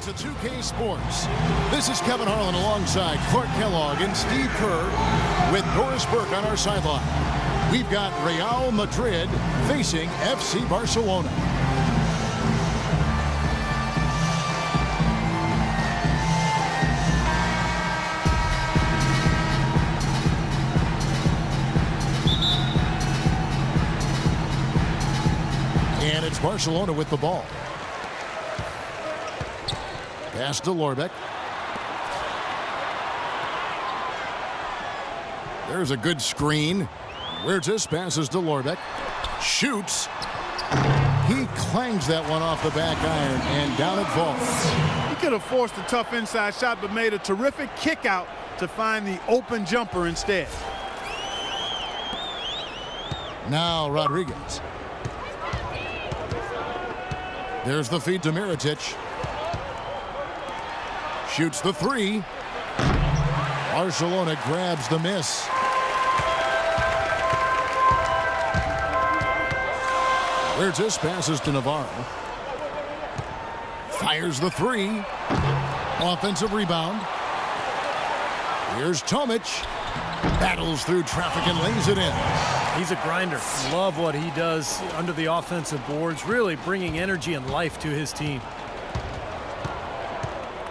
To 2K Sports. This is Kevin Harlan alongside Clark Kellogg and Steve Kerr with Doris Burke on our sideline. We've got Real Madrid facing FC Barcelona. And it's Barcelona with the ball. Pass to Lorbeck. There's a good screen. Where's this? Passes to Lorbeck. Shoots. He clangs that one off the back iron, and down it falls. He could have forced a tough inside shot, but made a terrific kick out to find the open jumper instead. Now Rodriguez. There's the feed to Mirotic. Shoots the three. Barcelona grabs the miss. Where's this? Passes to Navarro. Fires the three. Offensive rebound. Here's Tomic. Battles through traffic and lays it in. He's a grinder. Love what he does under the offensive boards, really bringing energy and life to his team.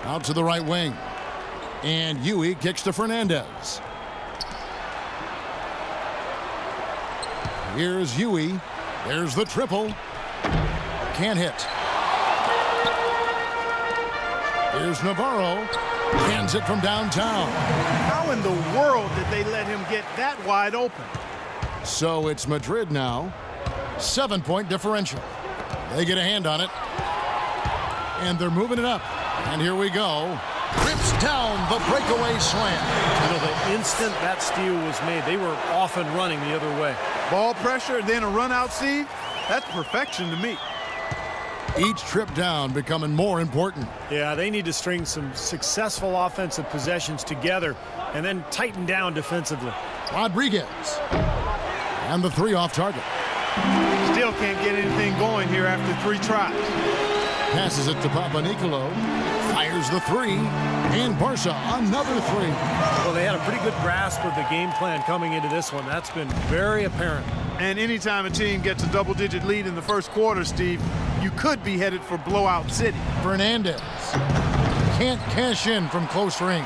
Out to the right wing. And Yui kicks to Fernandez. Here's Yui. There's the triple. Can't hit. Here's Navarro. Hands it from downtown. How in the world did they let him get that wide open? So it's Madrid now. 7-point differential. They get a hand on it. And they're moving it up. And here we go. Rips down the breakaway slam. You know, the instant that steal was made, they were off and running the other way. Ball pressure, then a run out, Steve. That's perfection to me. Each trip down becoming more important. Yeah, they need to string some successful offensive possessions together and then tighten down defensively. Rodriguez. And the 3 off target. Still can't get anything going here after 3 tries. Passes it to Papanikolaou. Fires the 3. And Barca another 3. Well, they had a pretty good grasp of the game plan coming into this one. That's been very apparent. And anytime a team gets a double-digit lead in the first quarter, Steve, you could be headed for blowout city. Fernandez can't cash in from close range.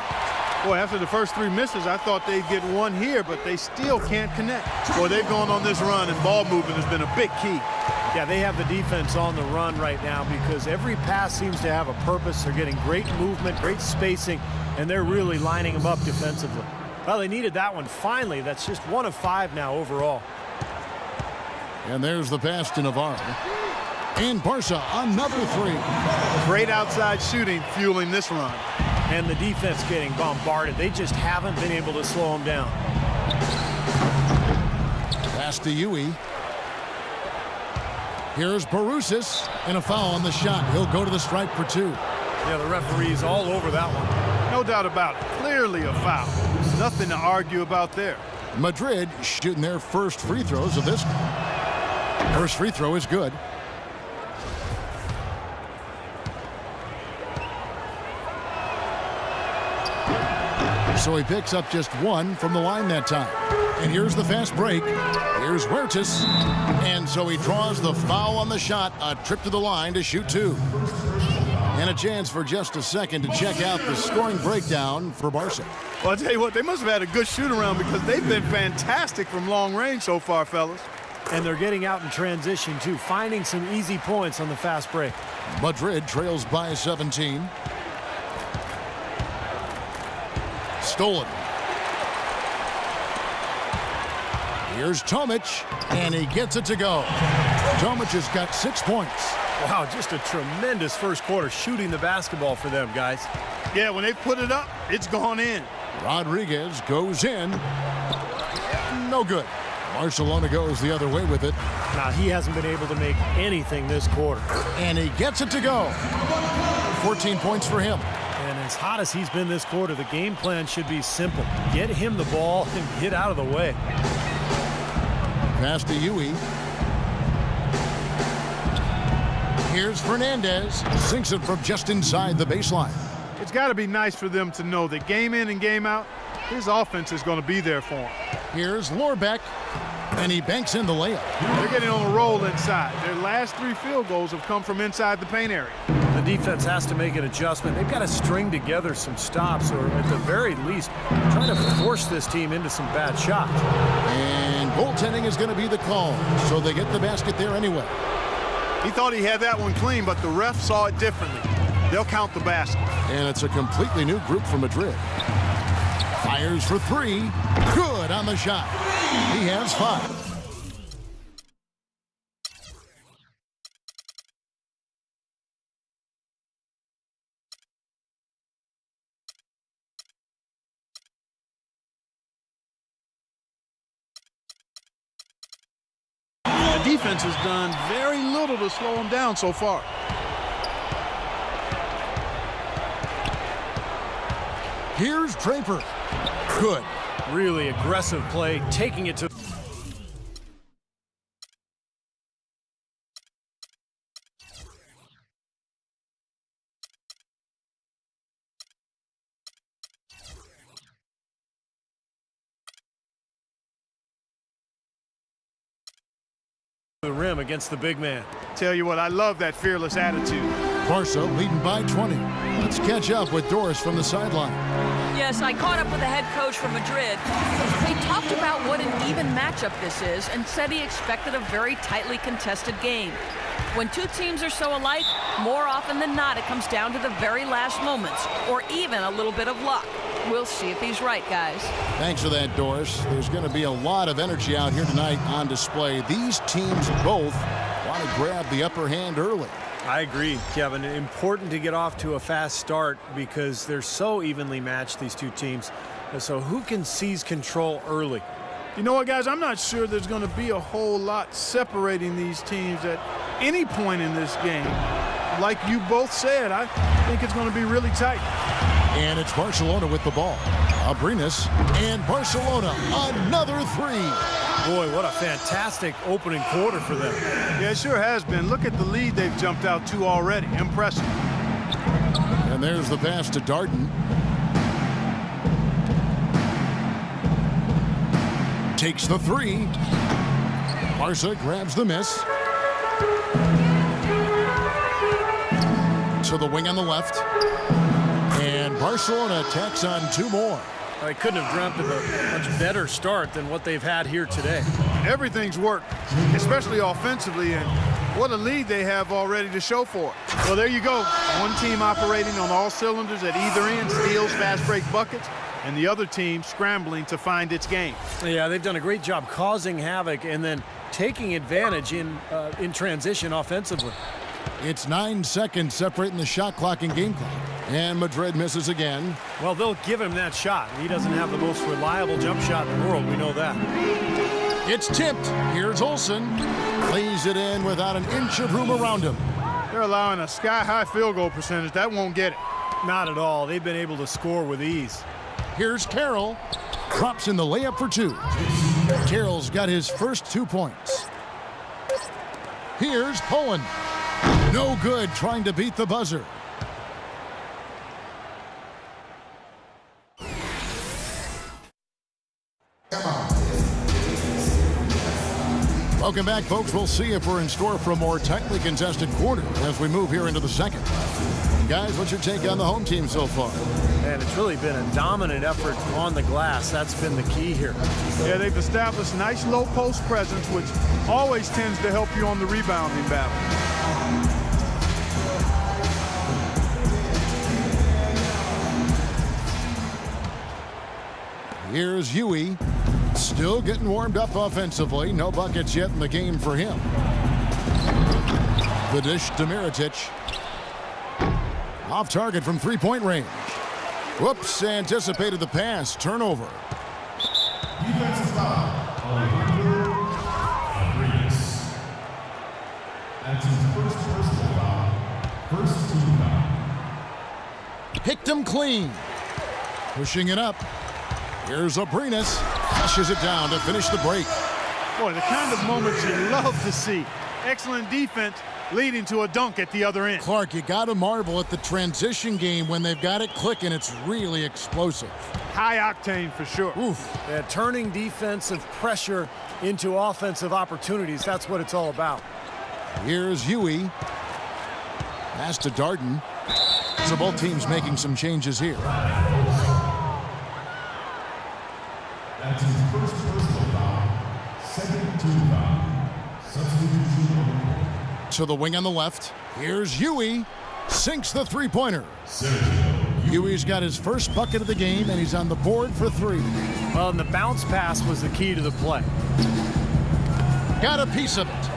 Boy, after the first 3 misses, I thought they'd get 1 here, but they still can't connect. Boy, they've gone on this run, and ball movement has been a big key. Yeah, they have the defense on the run right now because every pass seems to have a purpose. They're getting great movement, great spacing, and they're really lining them up defensively. Well, they needed that one finally. That's just 1 of 5 now overall. And there's the pass to Navarro. And Barca another 3. Great outside shooting fueling this run. And the defense getting bombarded. They just haven't been able to slow them down. Pass to Yui. Here's Barousis, and a foul on the shot. He'll go to the stripe for 2. Yeah, the referee's all over that one. No doubt about it. Clearly a foul. Nothing to argue about there. Madrid shooting their first free throws of this. First free throw is good. So he picks up just 1 from the line that time. And here's the fast break. Here's Huertas. And so he draws the foul on the shot. A trip to the line to shoot 2. And a chance for just a second to check out the scoring breakdown for Barca. Well, I'll tell you what, they must have had a good shoot-around because they've been fantastic from long range so far, fellas. And they're getting out in transition, too, finding some easy points on the fast break. Madrid trails by 17. Stolen. Here's Tomic, and he gets it to go. Tomic has got 6 points. Wow, just a tremendous first quarter shooting the basketball for them, guys. Yeah, when they put it up, it's gone in. Rodriguez goes in. No good. Barcelona goes the other way with it. Now, he hasn't been able to make anything this quarter. And he gets it to go. 14 points for him. And as hot as he's been this quarter, the game plan should be simple. Get him the ball and get out of the way. Pass to Yui. Here's Fernandez. Sinks it from just inside the baseline. It's got to be nice for them to know that game in and game out, his offense is going to be there for him. Here's Lorbeck, and he banks in the layup. They're getting on a roll inside. Their last 3 field goals have come from inside the paint area. The defense has to make an adjustment. They've got to string together some stops, or at the very least, try to force this team into some bad shots. And goaltending is going to be the call, so they get the basket there anyway. He thought he had that one clean, but the ref saw it differently. They'll count the basket. And it's a completely new group for Madrid. Fires for 3. Good on the shot. He has 5. The defense has done very little to slow him down so far. Here's Draper. Good. Really aggressive play, taking it to the rim against the big man. Tell you what, I love that fearless attitude. Barca leading by 20. Let's catch up with Doris from the sideline. Yes, I caught up with the head coach from Madrid. He talked about what an even matchup this is and said he expected a very tightly contested game. When 2 teams are so alike, more often than not, it comes down to the very last moments or even a little bit of luck. We'll see if he's right, guys. Thanks for that, Doris. There's going to be a lot of energy out here tonight on display. These teams both want to grab the upper hand early. I agree, Kevin. Important to get off to a fast start because they're so evenly matched, these 2 teams. And so who can seize control early? You know what, guys? I'm not sure there's going to be a whole lot separating these teams at any point in this game. Like you both said, I think it's going to be really tight. And it's Barcelona with the ball. Abrines and Barcelona, another three. Boy, what a fantastic opening quarter for them. Yeah, it sure has been. Look at the lead they've jumped out to already. Impressive. And there's the pass to Darden. Takes the three. Barca grabs the miss. To the wing on the left. And Barcelona tacks on two more. They couldn't have dreamt of a much better start than what they've had here today. Everything's worked, especially offensively, and what a lead they have already to show for it. Well, there you go. One team operating on all cylinders at either end, steals, fast break buckets, and the other team scrambling to find its game. Yeah, they've done a great job causing havoc and then taking advantage in transition offensively. It's 9 seconds separating the shot clock and game clock. And Madrid misses again. Well, they'll give him that shot. He doesn't have the most reliable jump shot in the world. We know that. It's tipped. Here's Olsen. Plays it in without an inch of room around him. They're allowing a sky-high field goal percentage. That won't get it. Not at all. They've been able to score with ease. Here's Carroll. Drops in the layup for two. Carroll's got his first 2 points. Here's Poen. No good trying to beat the buzzer. Welcome back, folks. We'll see if we're in store for a more tightly contested quarter as we move here into the second. Guys, what's your take on the home team so far? And it's really been a dominant effort on the glass. That's been the key here. Yeah, they've established nice low post presence, which always tends to help you on the rebounding battle. Here's Huey. Still getting warmed up offensively. No buckets yet in the game for him. The dish to Mirotic. Off target from three-point range. Whoops, anticipated the pass. Turnover. Defensive foul. That's his first personal foul. First team foul. Picked him clean. Pushing it up. Here's Abrines. Flushes it down to finish the break. Boy, the kind of moments you love to see. Excellent defense leading to a dunk at the other end. Clark, you got to marvel at the transition game when they've got it clicking. It's really explosive. High octane for sure. Oof. Yeah, turning defensive pressure into offensive opportunities. That's what it's all about. Here's Huey. Pass to Darden. So both teams making some changes here. That's his first personal foul. Second team foul. Substitution. To the wing on the left. Here's Huey. Sinks the three-pointer. Huey's got his first bucket of the game, and he's on the board for three. Well, and the bounce pass was the key to the play. Got a piece of it.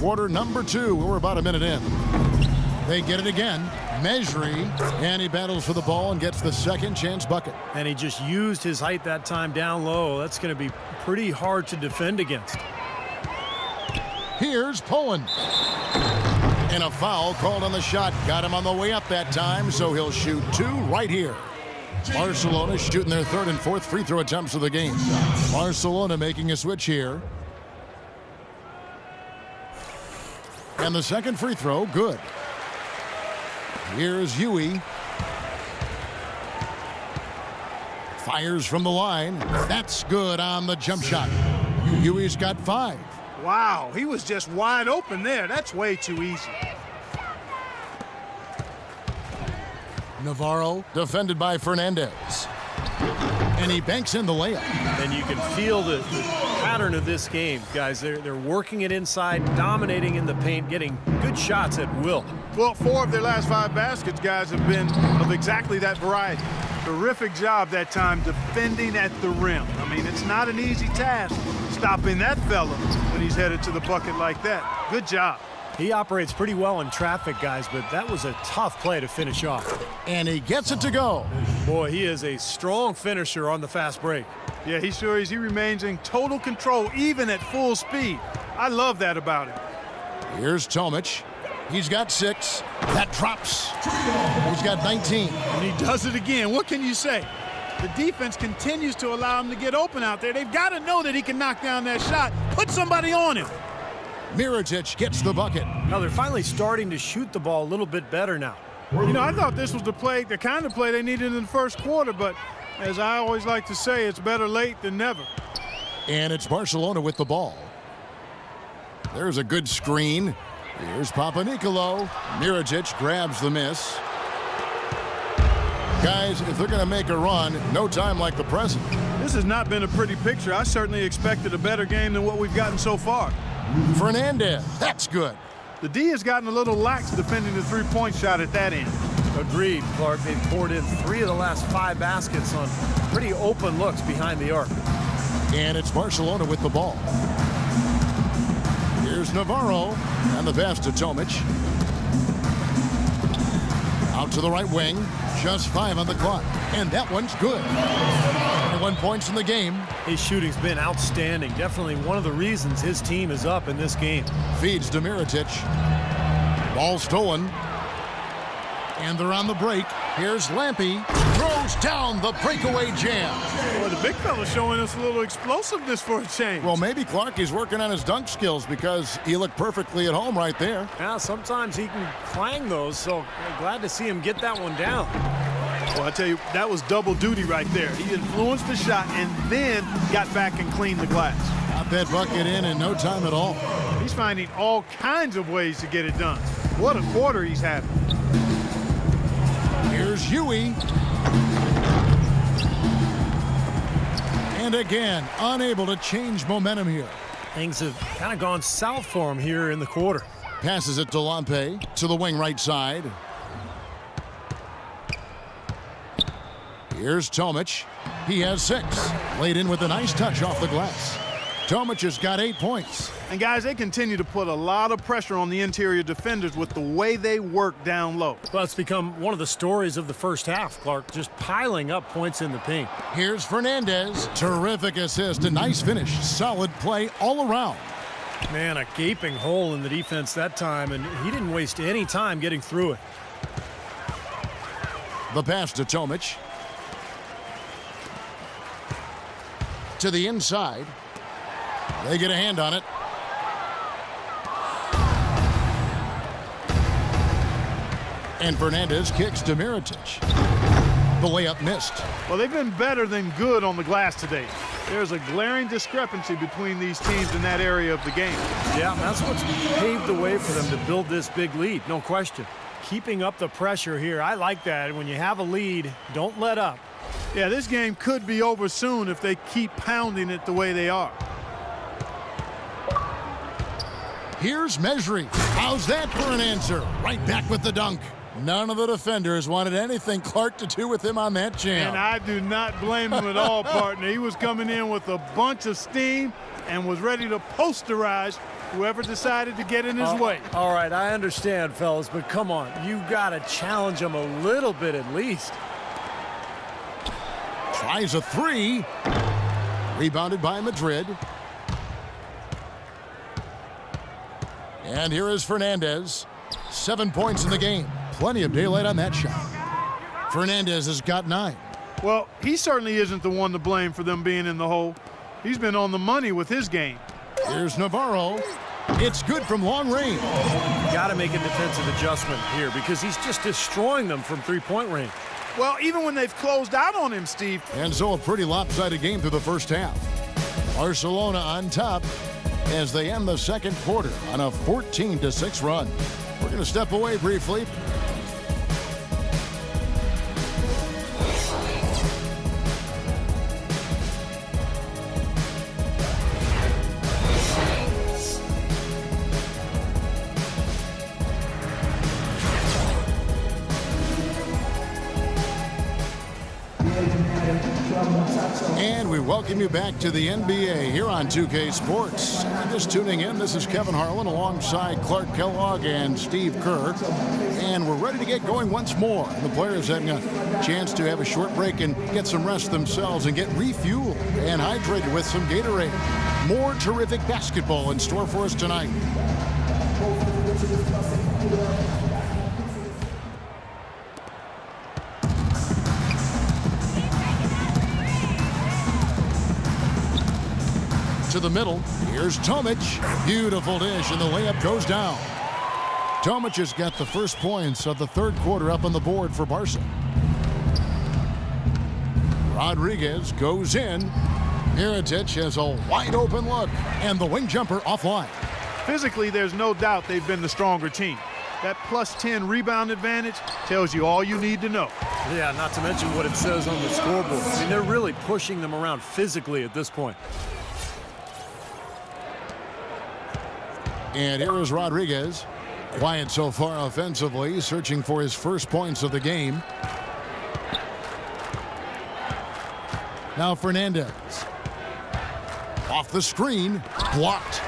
Quarter number 2. We're about a minute in. They get it again. Mejri, and he battles for the ball and gets the second chance bucket. And he just used his height that time down low. That's going to be pretty hard to defend against. Here's Poen. And a foul called on the shot. Got him on the way up that time, so he'll shoot 2 right here. Barcelona shooting their third and fourth free throw attempts of the game. Barcelona making a switch here. And the second free throw, good. Here's Huey. Fires from the line. That's good on the jump shot. Huey's got 5. Wow, he was just wide open there. That's way too easy. Navarro defended by Fernandez. And he banks in the layup. And you can feel the pattern of this game, guys. They're working it inside, dominating in the paint, getting good shots at will. Well, 4 of their last 5 baskets, guys, have been of exactly that variety. Terrific job that time defending at the rim. I mean, it's not an easy task stopping that fella when he's headed to the bucket like that. Good job. He operates pretty well in traffic, guys, but that was a tough play to finish off. And he gets it to go. Boy, he is a strong finisher on the fast break. Yeah, he sure is. He remains in total control, even at full speed. I love that about him. Here's Tomic. He's got 6. That drops. He's got 19. And he does it again. What can you say? The defense continues to allow him to get open out there. They've got to know that he can knock down that shot. Put somebody on him. Mirotic gets the bucket. Now they're finally starting to shoot the ball a little bit better now. You know, I thought this was the kind of play they needed in the first quarter, but as I always like to say, it's better late than never. And it's Barcelona with the ball. There's a good screen. Here's Papanikolaou. Mirotic grabs the miss. Guys, if they're going to make a run, no time like the present. This has not been a pretty picture. I certainly expected a better game than what we've gotten so far. Fernandez, that's good. The D has gotten a little lax defending the three-point shot at that end. Agreed, Clark. They've poured in 3 of the last 5 baskets on pretty open looks behind the arc. And it's Barcelona with the ball. Here's Navarro, and the pass to Tomic. Out to the right wing, just 5 on the clock, and that one's good. 21 points in the game. His shooting's been outstanding. Definitely one of the reasons his team is up in this game. Feeds to Mirotic. Ball stolen. And they're on the break. Here's Lampy. Throws down the breakaway jam. Well, the big fella's showing us a little explosiveness for a change. Well, maybe Clark is working on his dunk skills because he looked perfectly at home right there. Yeah, sometimes he can clang those, so glad to see him get that one down. Well, I tell you, that was double duty right there. He influenced the shot and then got back and cleaned the glass. Got that bucket in no time at all. He's finding all kinds of ways to get it done. What a quarter he's having. Here's Huey. And again, unable to change momentum here. Things have kind of gone south for him here in the quarter. Passes it to Lampe to the wing right side. Here's Tomic. He has 6. Laid in with a nice touch off the glass. Tomic has got 8 points. And guys, they continue to put a lot of pressure on the interior defenders with the way they work down low. Well, it's become one of the stories of the first half, Clark, just piling up points in the paint. Here's Fernandez. Terrific assist. A nice finish. Solid play all around. Man, a gaping hole in the defense that time, and he didn't waste any time getting through it. The pass to Tomic. To the inside. They get a hand on it. And Fernandez kicks to Mirotic. The layup missed. Well, they've been better than good on the glass today. There's a glaring discrepancy between these teams in that area of the game. Yeah, that's what's paved the way for them to build this big lead, no question. Keeping up the pressure here, I like that. When you have a lead, don't let up. Yeah, this game could be over soon if they keep pounding it the way they are. Here's Mejri. How's that for an answer? Right back with the dunk. None of the defenders wanted anything Clark to do with him on that jam. And I do not blame him at all, partner. He was coming in with a bunch of steam and was ready to posterize whoever decided to get in his way. All right, I understand, fellas, but come on. You got to challenge him a little bit at least. Tries a 3. Rebounded by Madrid. And here is Fernandez. 7 points in the game. Plenty of daylight on that shot. Fernandez has got 9. Well, he certainly isn't the one to blame for them being in the hole. He's been on the money with his game. Here's Navarro. It's good from long range. Got to make a defensive adjustment here because he's just destroying them from three-point range. Well, even when they've closed out on him, Steve. And so a pretty lopsided game through the first half. Barcelona on top as they end the second quarter on a 14-6 run. We're going to step away briefly. And we welcome you back to the NBA here on 2K Sports. Just tuning in, this is Kevin Harlan alongside Clark Kellogg and Steve Kerr. And we're ready to get going once more. The players having a chance to have a short break and get some rest themselves and get refueled and hydrated with some Gatorade. More terrific basketball in store for us tonight. To the middle, here's Tomic. Beautiful dish, and the layup goes down. Tomic has got the first points of the third quarter up on the board for Barca. Rodriguez goes in. Mirotic has a wide open look, and the wing jumper offline. Physically, there's no doubt they've been the stronger team. That plus 10 rebound advantage tells you all you need to know. Yeah, not to mention what it says on the scoreboard. I mean, they're really pushing them around physically at this point. And here is Rodriguez. Quiet so far offensively, searching for his first points of the game. Now Fernandez. Off the screen, blocked.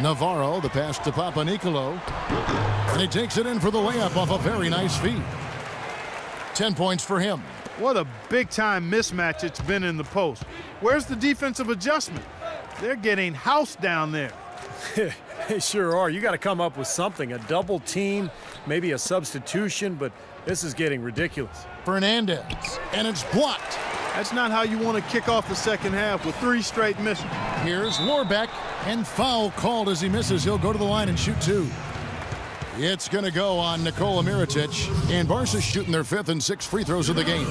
Navarro, the pass to Papanicolaou. And he takes it in for the layup off a very nice feed. 10 points for him. What a big-time mismatch it's been in the post. Where's the defensive adjustment? They're getting housed down there. They sure are. You got to come up with something, a double team, maybe a substitution, but this is getting ridiculous. Fernandez, and it's blocked. That's not how you want to kick off the second half with 3 straight misses. Here's Lorbeck, and foul called as he misses. He'll go to the line and shoot 2. It's going to go on Nikola Mirotic, and Barca's shooting their 5th and 6th free throws of the game.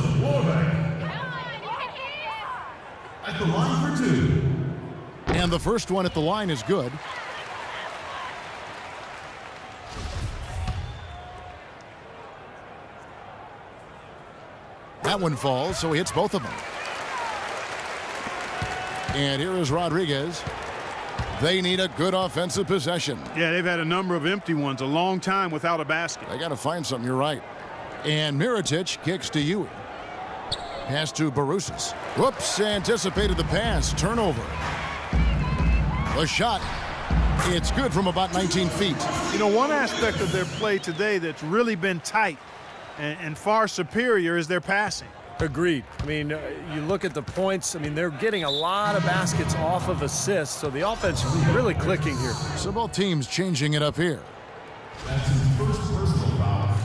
At the line for 2. And the first one at the line is good. That one falls, so he hits both of them. And here is Rodriguez. They need a good offensive possession. Yeah, they've had a number of empty ones, a long time without a basket. They got to find something, you're right. And Mirotic kicks to Ewing. Pass to Barousas. Whoops, anticipated the pass. Turnover. The shot. It's good from about 19 feet. You know, one aspect of their play today that's really been tight and far superior is their passing. Agreed. I mean, you look at the points. I mean, they're getting a lot of baskets off of assists, so the offense is really clicking here. So both teams changing it up here. That's his first personal foul.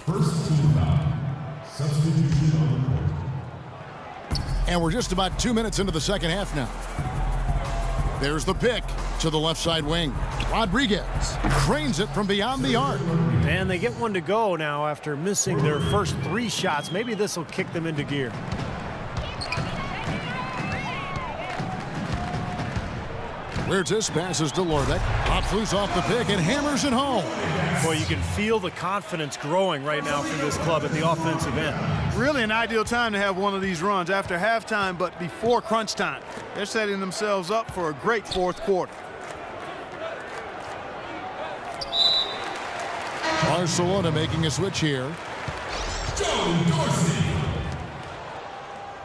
First team foul. Substitution on the court. And we're just about 2 minutes into the second half now. There's the pick to the left side wing. Rodriguez trains it from beyond the arc. And they get one to go now after missing their first 3 shots. Maybe this will kick them into gear. Huertas passes to Lorbeck. Pops loose off the pick and hammers it home. Boy, you can feel the confidence growing right now for this club at the offensive end. Really an ideal time to have one of these runs after halftime, but before crunch time. They're setting themselves up for a great fourth quarter. Barcelona making a switch here. Joe Dorsey.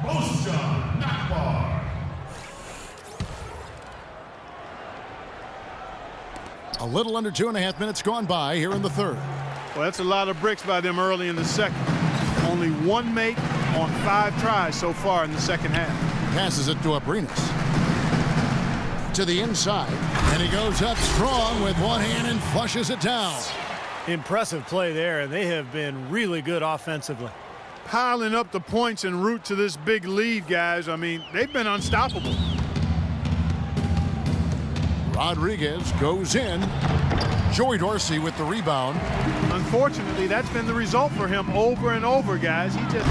Mosjan Nakbar. A little under 2.5 minutes gone by here in the third. Well, that's a lot of bricks by them early in the second. Only 1 make on 5 tries so far in the second half. Passes it to Abrinas. To the inside. And he goes up strong with one hand and flushes it down. Impressive play there, and they have been really good offensively. Piling up the points en route to this big lead, guys. I mean, they've been unstoppable. Rodriguez goes in. Joey Dorsey with the rebound. Unfortunately, that's been the result for him over and over, guys. He just...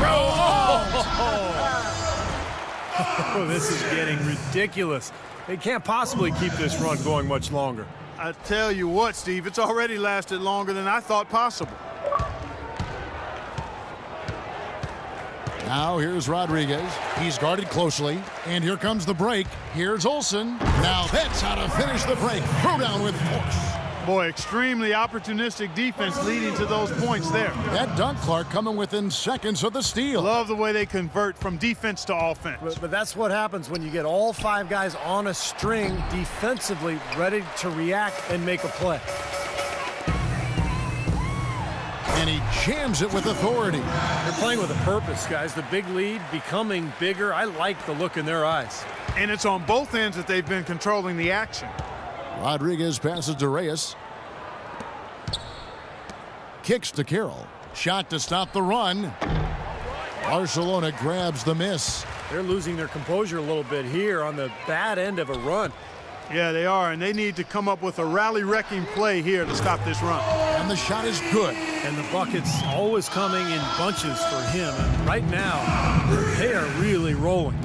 Oh, this is getting ridiculous. They can't possibly keep this run going much longer. I tell you what, Steve, it's already lasted longer than I thought possible. Now here's Rodriguez. He's guarded closely. And here comes the break. Here's Olsen. Now that's how to finish the break. Throw down with force. Boy, extremely opportunistic defense leading to those points there. That dunk, Clark, coming within seconds of the steal. Love the way they convert from defense to offense. But that's what happens when you get all 5 guys on a string defensively ready to react and make a play. And he jams it with authority. They're playing with a purpose, guys. The big lead becoming bigger. I like the look in their eyes. And it's on both ends that they've been controlling the action. Rodriguez passes to Reyes. Kicks to Carroll. Shot to stop the run. Barcelona grabs the miss. They're losing their composure a little bit here on the bad end of a run. Yeah, they are, and they need to come up with a rally-wrecking play here to stop this run. And the shot is good. And the bucket's always coming in bunches for him. And right now, they are really rolling.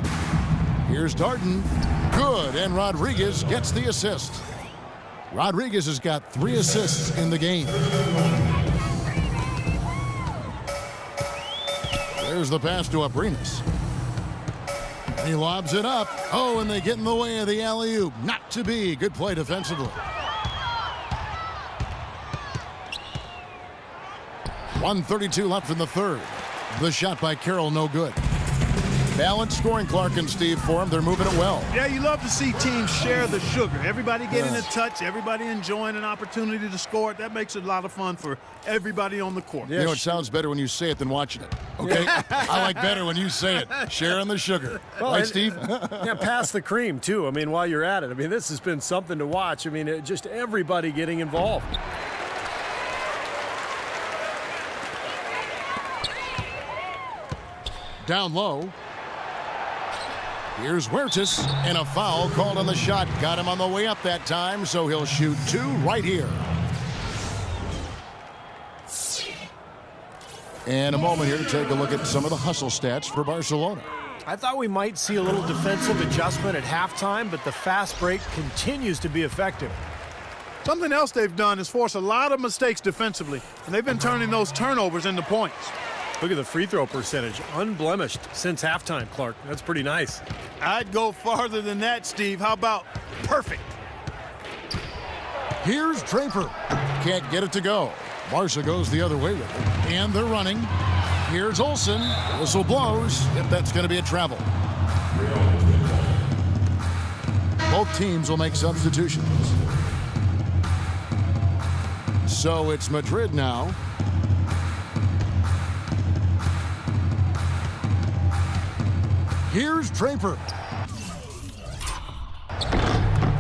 Here's Darden. Good, and Rodriguez gets the assist. Rodriguez has got 3 assists in the game. There's the pass to Abrinas. He lobs it up. Oh, and they get in the way of the alley-oop. Not to be. Good play defensively. 1:32 left in the third. The shot by Carroll, no good. Balanced scoring, Clark and Steve, for them. They're moving it well. Yeah, you love to see teams share the sugar. Everybody getting a touch, everybody enjoying an opportunity to score it. That makes it a lot of fun for everybody on the court. You know, it sounds better when you say it than watching it. Okay? I like better when you say it. Sharing the sugar. Well, right, Steve? Yeah, pass the cream, too. I mean, while you're at it. I mean, this has been something to watch. I mean, just everybody getting involved. Down low. Here's Huertas, and a foul called on the shot. Got him on the way up that time, so he'll shoot 2 right here. And a moment here to take a look at some of the hustle stats for Barcelona. I thought we might see a little defensive adjustment at halftime, but the fast break continues to be effective. Something else they've done is force a lot of mistakes defensively, and they've been turning those turnovers into points. Look at the free throw percentage, unblemished since halftime, Clark. That's pretty nice. I'd go farther than that, Steve. How about perfect? Here's Draper. Can't get it to go. Barca goes the other way with it. And they're running. Here's Olsen. Whistle blows. If that's going to be a travel. Both teams will make substitutions. So it's Madrid now. Here's Draper.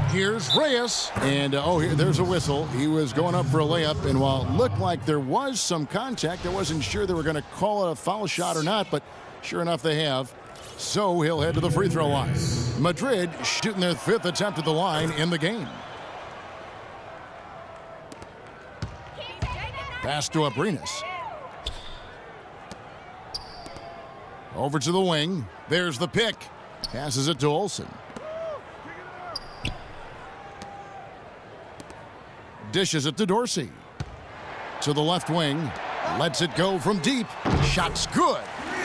Here's Reyes. And, there's a whistle. He was going up for a layup, and while it looked like there was some contact, I wasn't sure they were going to call it a foul shot or not, but sure enough they have. So he'll head to the free throw line. Madrid shooting their 5th attempt at the line in the game. Pass to Abrinas. Over to the wing. There's the pick. Passes it to Olsen. Dishes it to Dorsey. To the left wing. Lets it go from deep. Shot's good.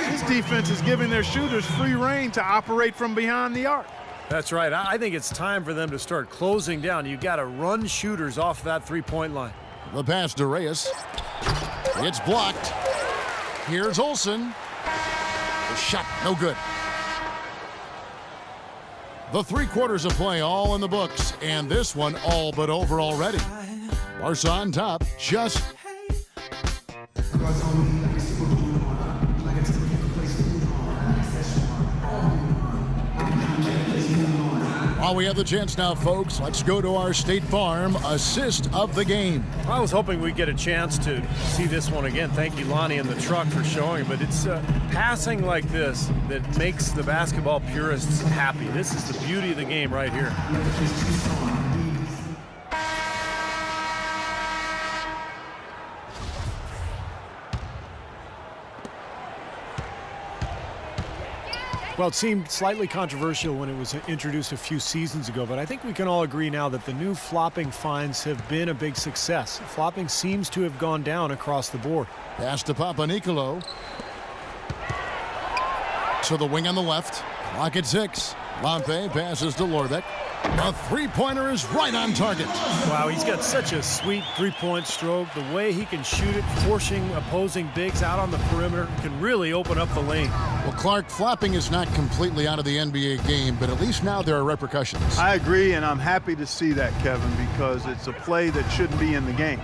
This defense is giving their shooters free rein to operate from behind the arc. That's right. I think it's time for them to start closing down. You got to run shooters off that three-point line. The pass to Reyes. It's blocked. Here's Olsen. The shot, no good. The 3 quarters of play all in the books, and this one all but over already. Barca on top, just. While we have the chance now, folks, let's go to our State Farm assist of the game. I was hoping we'd get a chance to see this one again. Thank you, Lonnie and the truck, for showing. But it's passing like this that makes the basketball purists happy. This is the beauty of the game right here. Well, it seemed slightly controversial when it was introduced a few seasons ago, but I think we can all agree now that the new flopping fines have been a big success. Flopping seems to have gone down across the board. Pass to Papanicolaou. To the wing on the left. Clock at 6. Lampe passes to Lorbeck. The three-pointer is right on target. Wow, he's got such a sweet three-point stroke. The way he can shoot it, forcing opposing bigs out on the perimeter, can really open up the lane. Well, Clark, flopping is not completely out of the NBA game, but at least now there are repercussions. I agree, and I'm happy to see that, Kevin, because it's a play that shouldn't be in the game.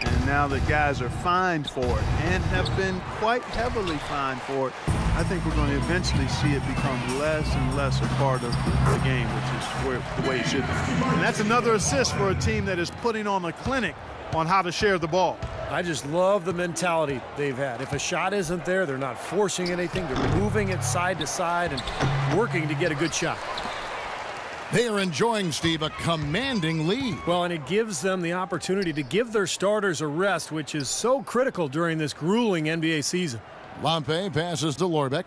And now that guys are fined for it and have been quite heavily fined for it, I think we're going to eventually see it become less and less a part of the game, which is the way it should be. And that's another assist for a team that is putting on a clinic on how to share the ball. I just love the mentality they've had. If a shot isn't there, they're not forcing anything. They're moving it side to side and working to get a good shot. They are enjoying, Steve, a commanding lead. Well, and it gives them the opportunity to give their starters a rest, which is so critical during this grueling NBA season. Lampe passes to Lorbeck.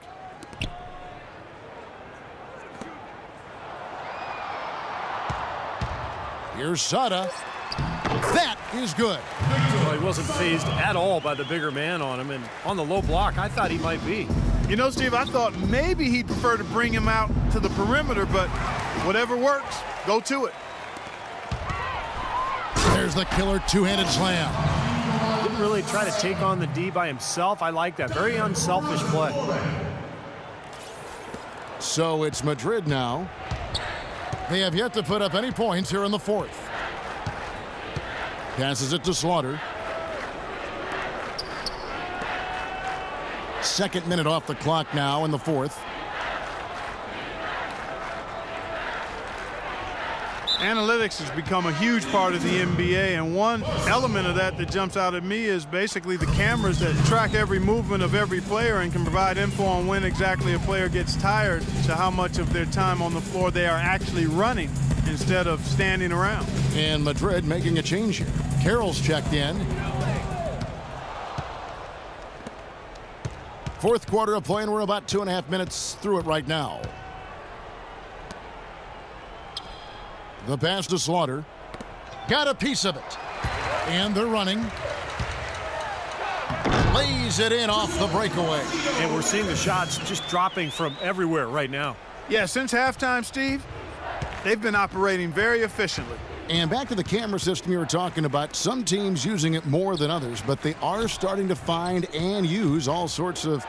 Here's Sada. That is good. Well, he wasn't fazed at all by the bigger man on him, and on the low block, I thought he might be. You know, Steve, I thought maybe he'd prefer to bring him out to the perimeter, but whatever works, go to it. There's the killer two-handed slam. Didn't really try to take on the D by himself. I like that. Very unselfish play. So it's Madrid now. They have yet to put up any points here in the fourth. Passes it to Slaughter. Second minute off the clock now in the fourth. Analytics has become a huge part of the NBA, and one element of that jumps out at me is basically the cameras that track every movement of every player and can provide info on when exactly a player gets tired to how much of their time on the floor they are actually running instead of standing around. And Madrid making a change here. Carroll's checked in. Fourth quarter of play, and we're about 2.5 minutes through it right now. The pass to Slaughter. Got a piece of it. And they're running. Lays it in off the breakaway. And we're seeing the shots just dropping from everywhere right now. Yeah, since halftime, Steve, they've been operating very efficiently. And back to the camera system you were talking about, some teams using it more than others, but they are starting to find and use all sorts of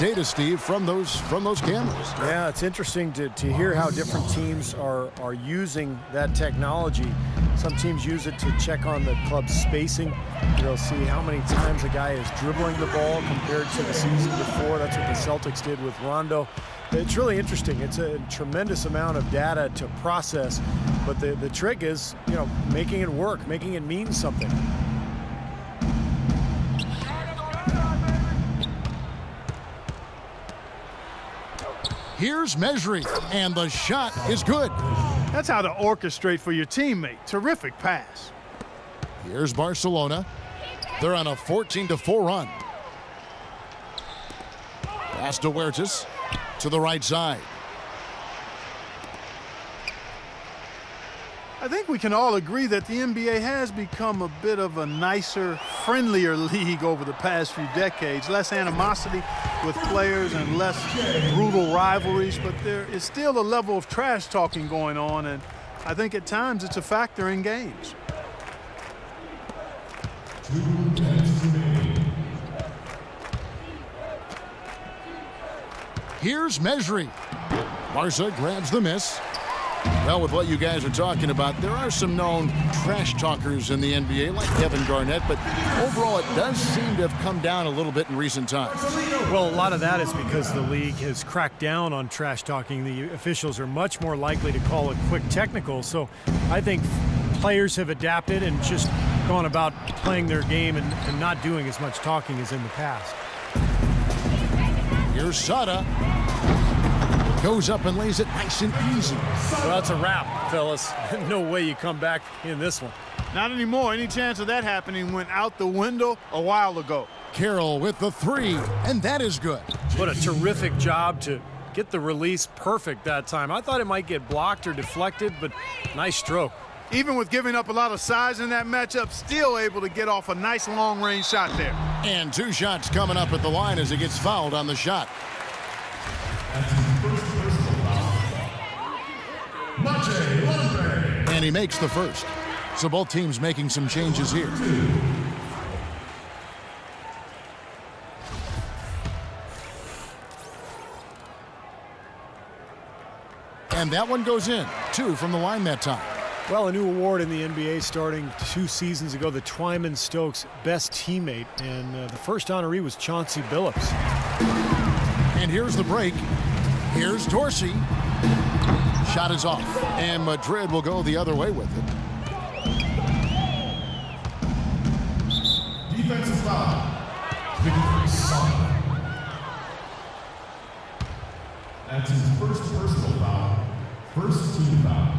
data, Steve, from those cameras. Yeah, it's interesting to hear how different teams are using that technology. Some teams use it to check on the club's spacing. They'll see how many times a guy is dribbling the ball compared to the season before. That's what the Celtics did with Rondo. It's really interesting. It's a tremendous amount of data to process, but the trick is, you know, making it work, making it mean something. Here's Mejri, and the shot is good. That's how to orchestrate for your teammate. Terrific pass. Here's Barcelona. They're on a 14-4 run. Pass to Huertas to the right side. I think we can all agree that the NBA has become a bit of a nicer, friendlier league over the past few decades. Less animosity with players and less brutal rivalries, but there is still a level of trash talking going on, and I think at times it's a factor in games. 2 minutes remaining. Here's Mejri. Barca grabs the miss. Well, with what you guys are talking about, there are some known trash talkers in the NBA, like Kevin Garnett, but overall it does seem to have come down a little bit in recent times. Well, a lot of that is because the league has cracked down on trash talking. The officials are much more likely to call it quick technical, so I think players have adapted and just gone about playing their game and not doing as much talking as in the past. Here's Sada. Goes up and lays it nice and easy. Well, that's a wrap, fellas. No way you come back in this one. Not anymore. Any chance of that happening went out the window a while ago. Carroll with the three, and that is good. What a terrific job to get the release perfect that time. I thought it might get blocked or deflected, but nice stroke. Even with giving up a lot of size in that matchup, still able to get off a nice long-range shot there. And 2 shots coming up at the line as he gets fouled on the shot. That's his first personal foul. And he makes the first. So both teams making some changes here. And that one goes in. 2 from the line that time. Well, a new award in the NBA starting 2 seasons ago, the Twyman Stokes Best Teammate. And the first honoree was Chauncey Billups. And here's the break. Here's Dorsey. Shot is off. And Madrid will go the other way with it. Defensive foul. Victory Son. That's his first personal foul. First team foul.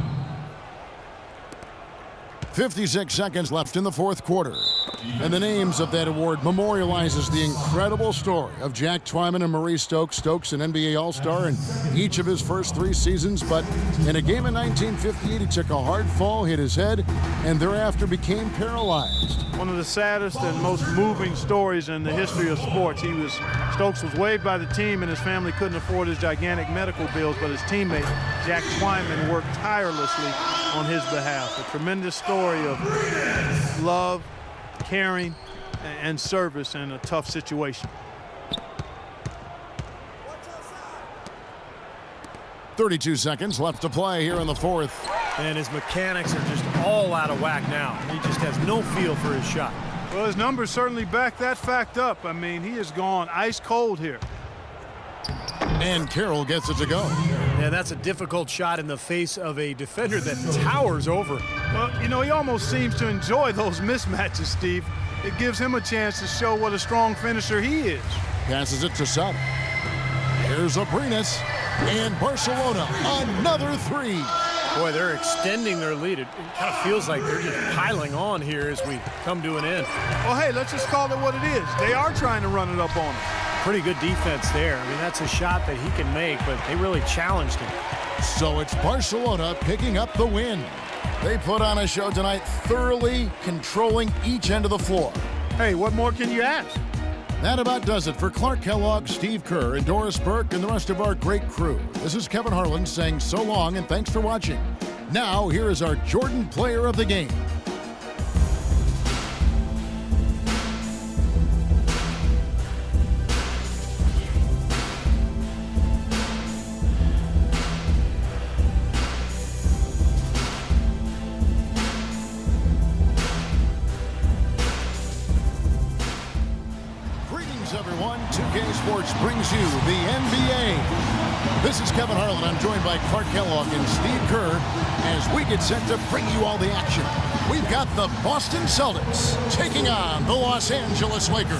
56 seconds left in the fourth quarter. And the names of that award memorializes the incredible story of Jack Twyman and Maurice Stokes. Stokes, an NBA All-Star in each of his first 3 seasons, but in a game in 1958, he took a hard fall, hit his head, and thereafter became paralyzed. One of the saddest and most moving stories in the history of sports. Stokes was waived by the team, and his family couldn't afford his gigantic medical bills, but his teammate, Jack Twyman, worked tirelessly on his behalf. A tremendous story of love, caring, and service in a tough situation. 32 seconds left to play here in the fourth. And his mechanics are just all out of whack now. He just has no feel for his shot. Well, his numbers certainly back that fact up. I mean, he has gone ice cold here. And Carroll gets it to go. Yeah, that's a difficult shot in the face of a defender that towers over. Well, you know, he almost seems to enjoy those mismatches, Steve. It gives him a chance to show what a strong finisher he is. Passes it to Sutton. Here's Abrinas. And Barcelona, another 3. Boy, they're extending their lead. It kind of feels like they're just piling on here as we come to an end. Well, hey, let's just call it what it is. They are trying to run it up on him. Pretty good defense there. I mean, that's a shot that he can make, but they really challenged him. So it's Barcelona picking up the win. They put on a show tonight, thoroughly controlling each end of the floor. Hey, what more can you ask? That about does it for Clark Kellogg, Steve Kerr, and Doris Burke, and the rest of our great crew. This is Kevin Harlan saying so long and thanks for watching. Now, here is our Jordan Player of the Game. Everyone, 2K Sports brings you the NBA. This is Kevin Harlan. I'm joined by Clark Kellogg and Steve Kerr as we get set to bring you all the action. We've got the Boston Celtics taking on the Los Angeles Lakers.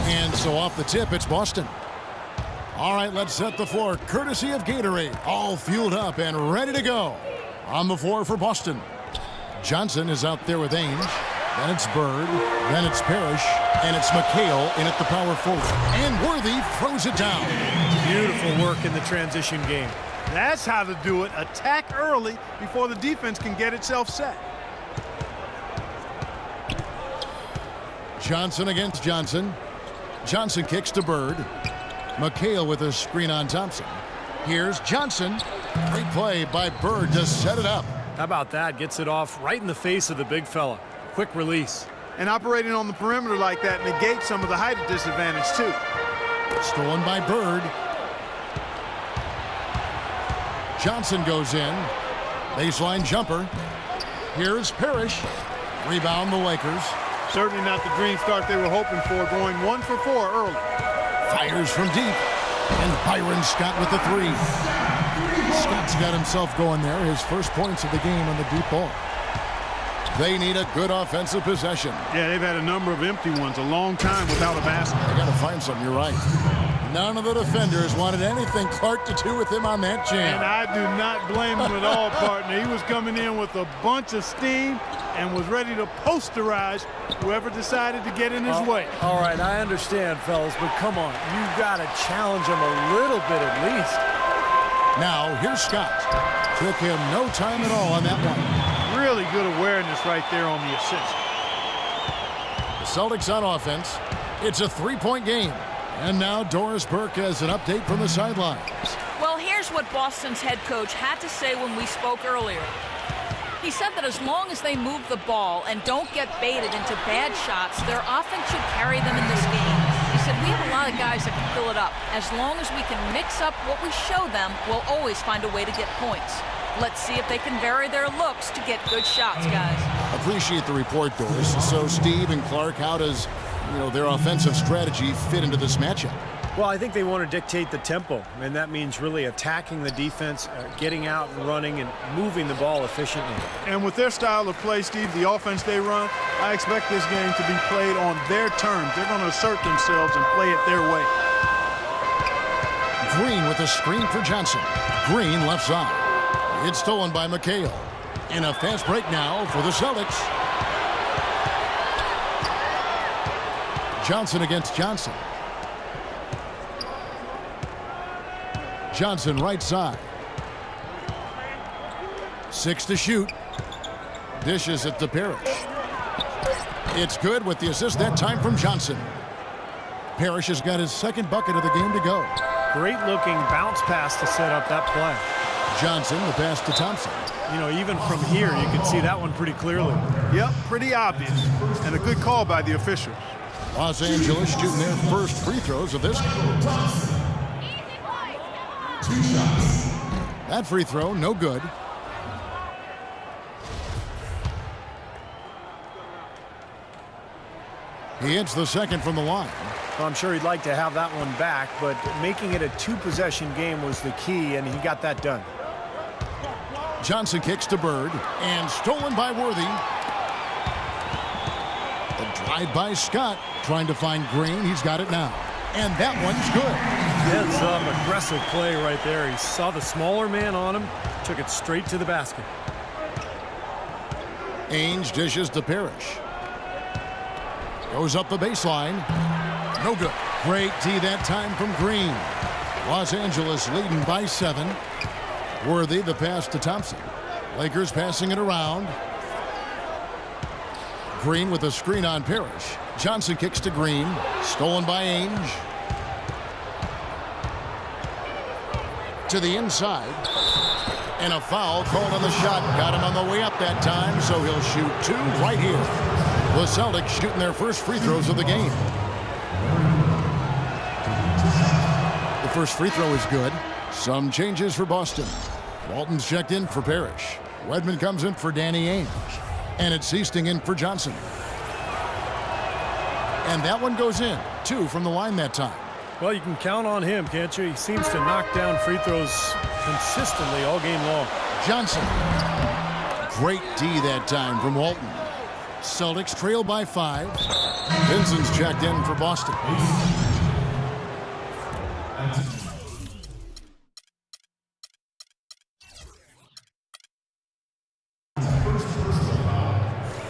And so off the tip, it's Boston. All right, let's set the floor, courtesy of Gatorade. All fueled up and ready to go. On the floor for Boston. Johnson is out there with Ainge. Then it's Bird. Then it's Parrish. And it's McHale in at the power forward. And Worthy throws it down. Beautiful work in the transition game. That's how to do it. Attack early before the defense can get itself set. Johnson against Johnson. Johnson kicks to Bird. McHale with a screen on Thompson. Here's Johnson. Great play by Bird to set it up. How about that? Gets it off right in the face of the big fella. Quick release. And operating on the perimeter like that negates some of the height disadvantage, too. Stolen by Bird. Johnson goes in. Baseline jumper. Here's Parrish. Rebound the Lakers. Certainly not the dream start they were hoping for, going 1 for 4 early. Fires from deep. And Byron Scott with the 3. Scott's got himself going there. His first points of the game on the deep ball. They need a good offensive possession. Yeah, they've had a number of empty ones, a long time without a basket. They got to find something, you're right. None of the defenders wanted anything Clark to do with him on that jam. And I do not blame him at all, partner. He was coming in with a bunch of steam and was ready to posterize whoever decided to get in his way. All right, I understand, fellas, but come on. You've got to challenge him a little bit at least. Now, here's Scott. Took him no time at all on that one. Really good awareness right there on the assist. Celtics on offense. It's a three-point game. And now Doris Burke has an update from the sidelines. Well, here's what Boston's head coach had to say when we spoke earlier. He said that as long as they move the ball and don't get baited into bad shots, their offense should carry them in this game. He said, we have a lot of guys that can fill it up. As long as we can mix up what we show them, we'll always find a way to get points. Let's see if they can vary their looks to get good shots, guys. Appreciate the report, Doris. So, Steve and Clark, how does their offensive strategy fit into this matchup? Well, I think they want to dictate the tempo, and that means really attacking the defense, getting out and running and moving the ball efficiently. And with their style of play, Steve, the offense they run, I expect this game to be played on their terms. They're going to assert themselves and play it their way. Green with a screen for Johnson. Green left side. It's stolen by McHale. And a fast break now for the Celtics. Johnson against Johnson. Johnson right side. 6 to shoot. Dishes it to Parrish. It's good with the assist that time from Johnson. Parrish has got his second bucket of the game to go. Great looking bounce pass to set up that play. Johnson, the pass to Thompson. Even from here, you can see that one pretty clearly. Yep, pretty obvious. And a good call by the officials. Los Angeles shooting their first free throws of this game. 2 shots. That free throw, no good. He hits the second from the line. Well, I'm sure he'd like to have that one back, but making it a 2-possession game was the key, and he got that done. Johnson kicks to Bird, and stolen by Worthy. The drive by Scott, trying to find Green. He's got it now. And that one's good. That's aggressive play right there. He saw the smaller man on him, took it straight to the basket. Ainge dishes to Parrish. Goes up the baseline. No good. Great D that time from Green. Los Angeles leading by 7. Worthy the pass to Thompson. Lakers passing it around. Green with a screen on Parrish. Johnson kicks to Green. Stolen by Ainge. To the inside. And a foul called on the shot. Got him on the way up that time, so he'll shoot 2 right here. The Celtics shooting their first free throws of the game. The first free throw is good. Some changes for Boston. Walton's checked in for Parrish. Wedman comes in for Danny Ainge. And it's Easting in for Johnson. And that one goes in. 2 from the line that time. Well, you can count on him, can't you? He seems to knock down free throws consistently all game long. Johnson. Great D that time from Walton. Celtics trail by 5. Vincent's checked in for Boston. First personal foul.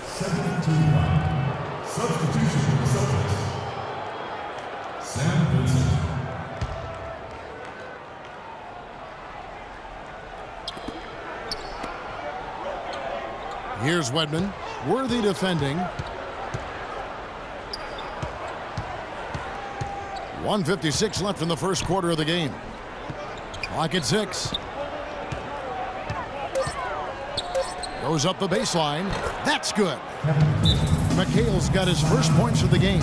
17-1. Substitution for the Celtics. Sam Vincent. Here's Wedman. Worthy defending. 1:56 left in the first quarter of the game. Clock at 6. Goes up the baseline. That's good. McHale's got his first points of the game.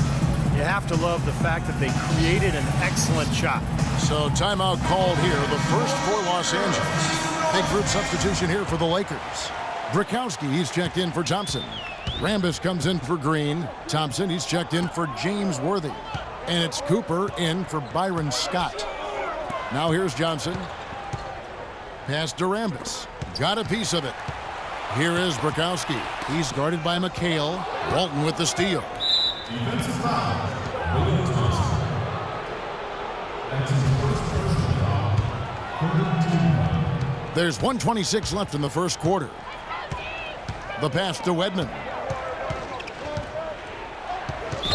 You have to love the fact that they created an excellent shot. So timeout called here, the first for Los Angeles. Big group substitution here for the Lakers. Brakowski, he's checked in for Thompson. Rambis comes in for Green. Thompson, he's checked in for James Worthy. And it's Cooper in for Byron Scott. Now here's Johnson. Pass to Rambis. Got a piece of it. Here is Brakowski. He's guarded by McHale. Walton with the steal. Defensive foul. William Thompson. That's his first personal foul. 13-1. There's 1:26 left in the first quarter. The pass to Wedman.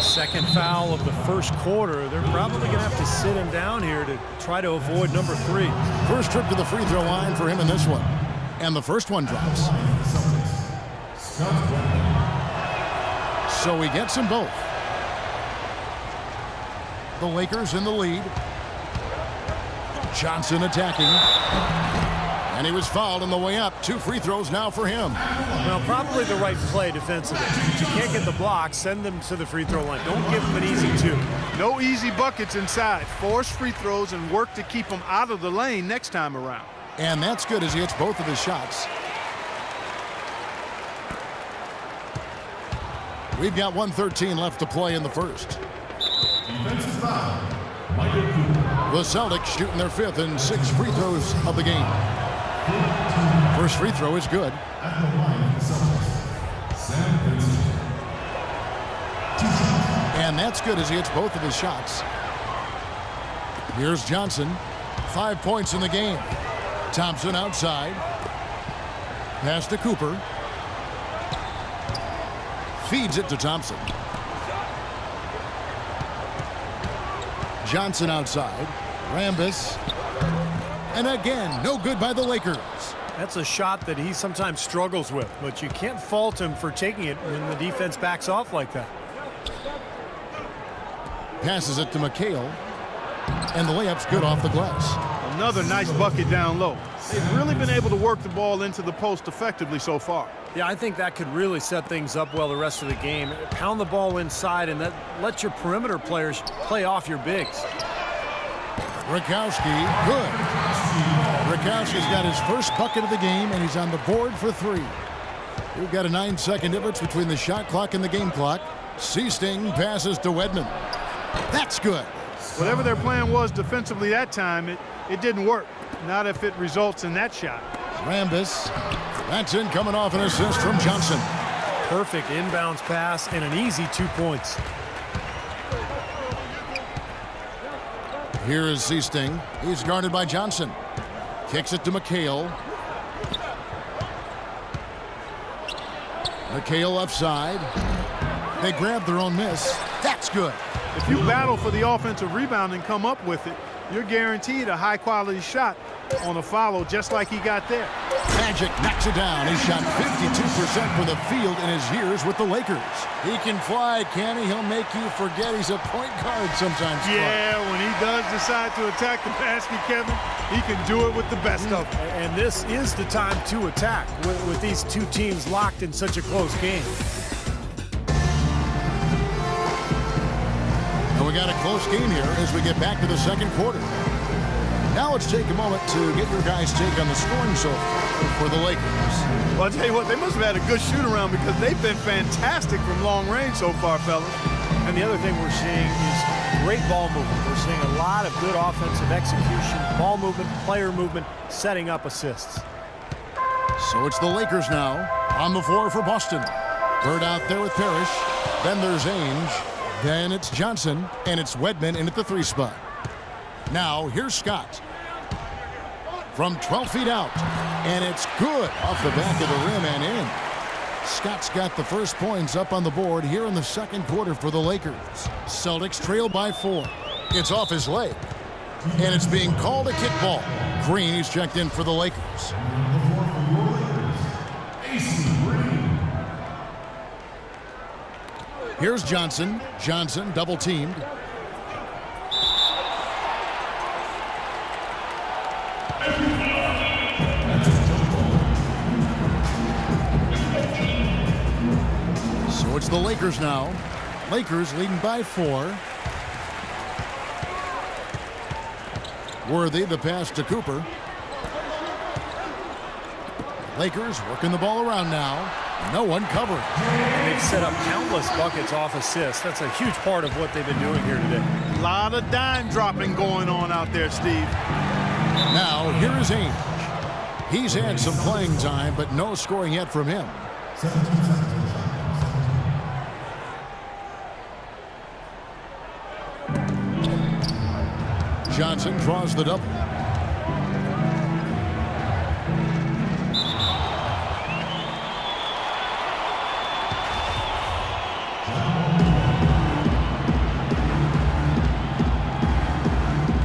Second foul of the first quarter. They're probably going to have to sit him down here to try to avoid number 3. First trip to the free throw line for him in this one. And the first one drops. Scott Wedman. So he gets them both. The Lakers in the lead. Johnson attacking. And he was fouled on the way up. 2 free throws now for him. Well, probably the right play defensively. If you can't get the block, send them to the free throw line. Don't give them an easy 2. No easy buckets inside. Force free throws and work to keep them out of the lane next time around. And that's good as he hits both of his shots. We've got 1:13 left to play in the first. Defensive foul, Michael Cooper. The Celtics shooting their 5th and 6 free throws of the game. First free throw is good. At the line, the Celtics, Sam Vincent. And that's good as he hits both of his shots. Here's Johnson. 5 points in the game. Thompson outside. Pass to Cooper. Feeds it to Thompson. Johnson outside. Rambis. And again, no good by the Lakers. That's a shot that he sometimes struggles with, but you can't fault him for taking it when the defense backs off like that. Passes it to McHale. And the layup's good off the glass. Another nice bucket down low. They've really been able to work the ball into the post effectively so far. Yeah, I think that could really set things up well the rest of the game. Pound the ball inside and let your perimeter players play off your bigs. Rakowski, good. Rakowski's got his first bucket of the game, and he's on the board for 3. We've got a 9-second difference between the shot clock and the game clock. Seasting passes to Wedman. That's good. Whatever their plan was defensively that time, it didn't work. Not if it results in that shot. Rambis. That's in, coming off an assist from Johnson. Perfect inbounds pass and an easy 2 points. Here is Seasting. He's guarded by Johnson. Kicks it to McHale. McHale left side. They grab their own miss. That's good. If you battle for the offensive rebound and come up with it, you're guaranteed a high-quality shot on a follow just like he got there. Magic knocks it down. He shot 52% for the field in his years with the Lakers. He can fly, can he? He'll make you forget he's a point guard sometimes. Yeah, when he does decide to attack the basket, Kevin, he can do it with the best of them. And this is the time to attack with these 2 teams locked in such a close game. And we got a close game here as we get back to the second quarter. Now let's take a moment to get your guys' take on the scoring so far for the Lakers. Well, I'll tell you what, they must have had a good shoot-around because they've been fantastic from long range so far, fellas. And the other thing we're seeing is great ball movement. We're seeing a lot of good offensive execution, ball movement, player movement, setting up assists. So it's the Lakers now on the floor for Boston. Bird out there with Parrish. Then there's Ainge. Then it's Johnson. And it's Wedman in at the 3 spot. Now here's Scott. From 12 feet out. And it's good off the back of the rim and in. Scott's got the first points up on the board here in the second quarter for the Lakers. Celtics trail by 4. It's off his leg. And it's being called a kickball. Green, he's checked in for the Lakers. Here's Johnson. Johnson double teamed. So it's the Lakers now. Lakers leading by 4. Worthy, the pass to Cooper. Lakers working the ball around now. No one covering. And they've set up countless buckets off assists. That's a huge part of what they've been doing here today. A lot of dime dropping going on out there, Steve. Now, here is Ainge. He's had some playing time, but no scoring yet from him. Johnson draws the double.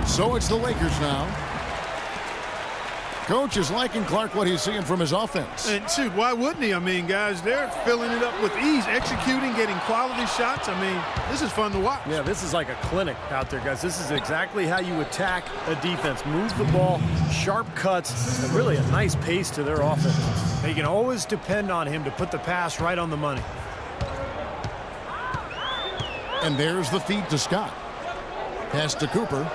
So it's the Lakers now. Coach is liking Clark what he's seeing from his offense. And shoot, why wouldn't he? I mean, guys, they're filling it up with ease, executing, getting quality shots. I mean, this is fun to watch. Yeah, this is like a clinic out there, guys. This is exactly how you attack a defense. Move the ball, sharp cuts, and really a nice pace to their offense. They can always depend on him to put the pass right on the money. And there's the feed to Scott. Pass to Cooper.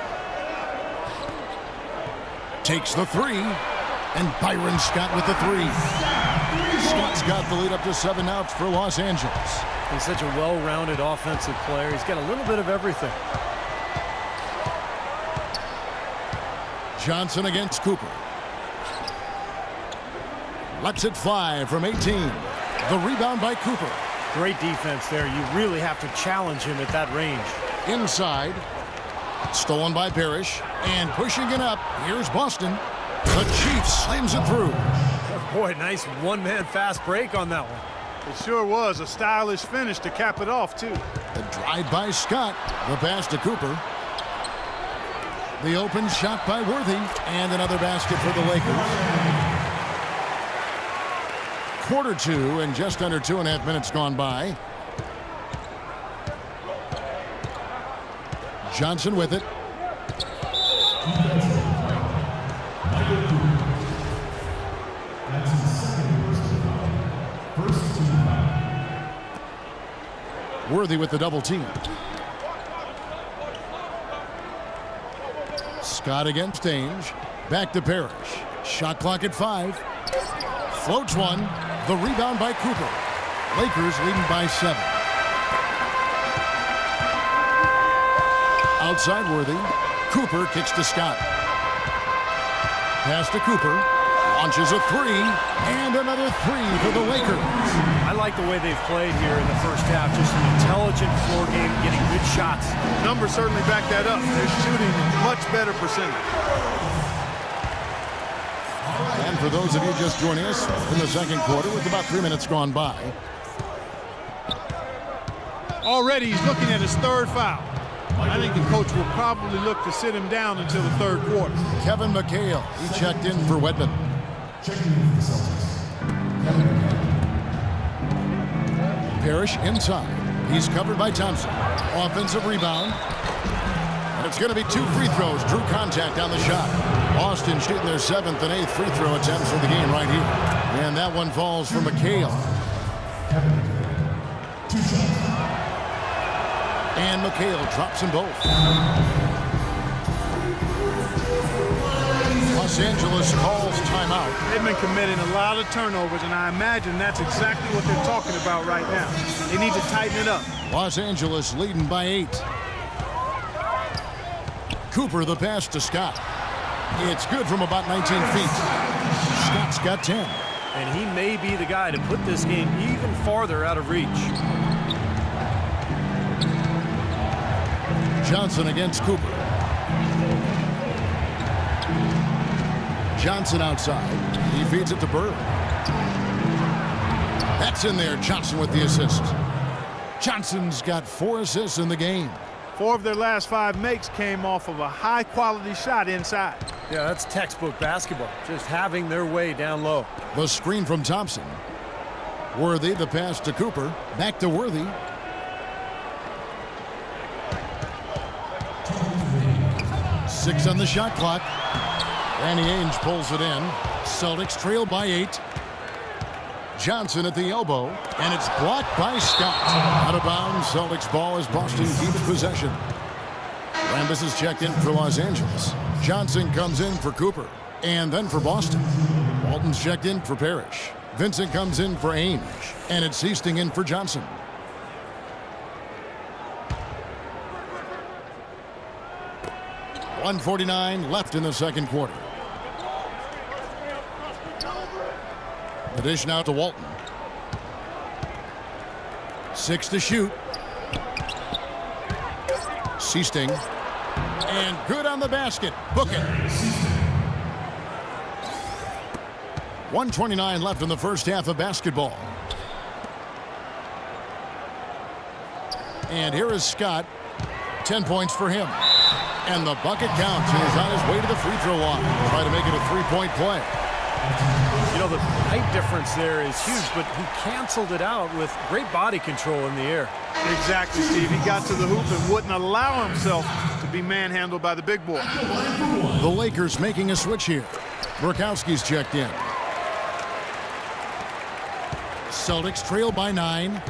Takes the three. And Byron Scott with the three. Scott's got the lead up to 7 outs for Los Angeles. He's such a well-rounded offensive player. He's got a little bit of everything. Johnson against Cooper. Lets it fly from 18. The rebound by Cooper. Great defense there. You really have to challenge him at that range. Inside. Stolen by Parrish. And pushing it up. Here's Boston. The Chiefs slams it through. Oh, boy, nice one-man fast break on that one. It sure was a stylish finish to cap it off, too. The drive by Scott. The pass to Cooper. The open shot by Worthy. And another basket for the Lakers. Quarter 2 and just under 2.5 minutes gone by. Johnson with it. That's his second personal foul. First team foul. Worthy with the double team. Scott against Ainge. Back to Parrish. Shot clock at 5. Floats one. The rebound by Cooper. Lakers leading by 7. Outside Worthy. Cooper kicks to Scott. Pass to Cooper. Launches a 3. And another 3 for the Lakers. I like the way they've played here in the first half. Just an intelligent floor game, getting good shots. Numbers certainly back that up. They're shooting much better percentage. And for those of you just joining us in the second quarter with about 3 minutes gone by. Already he's looking at his third foul. I think the coach will probably look to sit him down until the third quarter. Kevin McHale, he checked in for Wedman. Checking in for the Celtics. Kevin McHale. Parrish inside. He's covered by Thompson. Offensive rebound. And it's going to be 2 free throws. Drew contact on the shot. Boston shooting their 7th and 8th free throw attempts for the game right here. And that one falls for McHale. Kevin McHale. 2 shots. And McHale drops them both. Los Angeles calls timeout. They've been committing a lot of turnovers, and I imagine that's exactly what they're talking about right now. They need to tighten it up. Los Angeles leading by 8. Cooper the pass to Scott. It's good from about 19 feet. Scott's got 10. And he may be the guy to put this game even farther out of reach. Johnson against Cooper. Johnson outside. He feeds it to Bird. That's in there. Johnson with the assist. Johnson's got 4 assists in the game. 4 of their last 5 makes came off of a high-quality shot inside. Yeah, that's textbook basketball. Just having their way down low. The screen from Thompson. Worthy, the pass to Cooper. Back to Worthy. Six on the shot clock. Danny Ainge pulls it in. Celtics trail by 8. Johnson at the elbow. And it's blocked by Scott. Out of bounds. Celtics ball as Boston keeps possession. Rambis is checked in for Los Angeles. Johnson comes in for Cooper. And then for Boston. Walton's checked in for Parrish. Vincent comes in for Ainge. And it's Easting in for Johnson. .149 left in the second quarter. The dish now to Walton. 6 to shoot. Seasting. And good on the basket. Book it. 1:29 left in the first half of basketball. And here is Scott. 10 points for him. And the bucket counts. He's on his way to the free throw line. Try to make it a three-point play. You know, the height difference there is huge, but he canceled it out with great body control in the air. Exactly, Steve. He got to the hoop and wouldn't allow himself to be manhandled by the big boy. The Lakers making a switch here. Burkowski's checked in. Celtics trail by 9.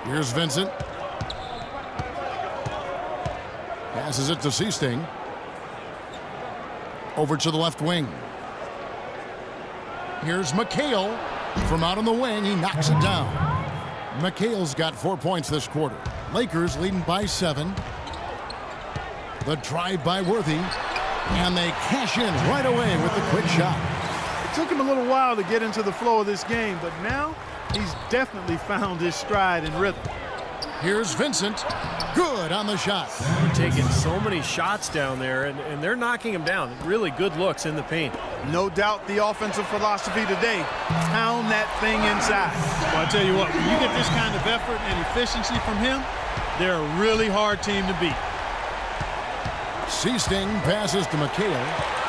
Here's Vincent. Passes it to Seasting. Over to the left wing. Here's McHale. From out on the wing, he knocks it down. McHale's got 4 points this quarter. Lakers leading by 7. The drive by Worthy. And they cash in right away with the quick shot. It took him a little while to get into the flow of this game, but now he's definitely found his stride and rhythm. Here's Vincent. Good on the shot. They're taking so many shots down there, and they're knocking him down. Really good looks in the paint. No doubt the offensive philosophy today, pound that thing inside. Well, I tell you what, when you get this kind of effort and efficiency from him, they're a really hard team to beat. Seasting passes to McHale.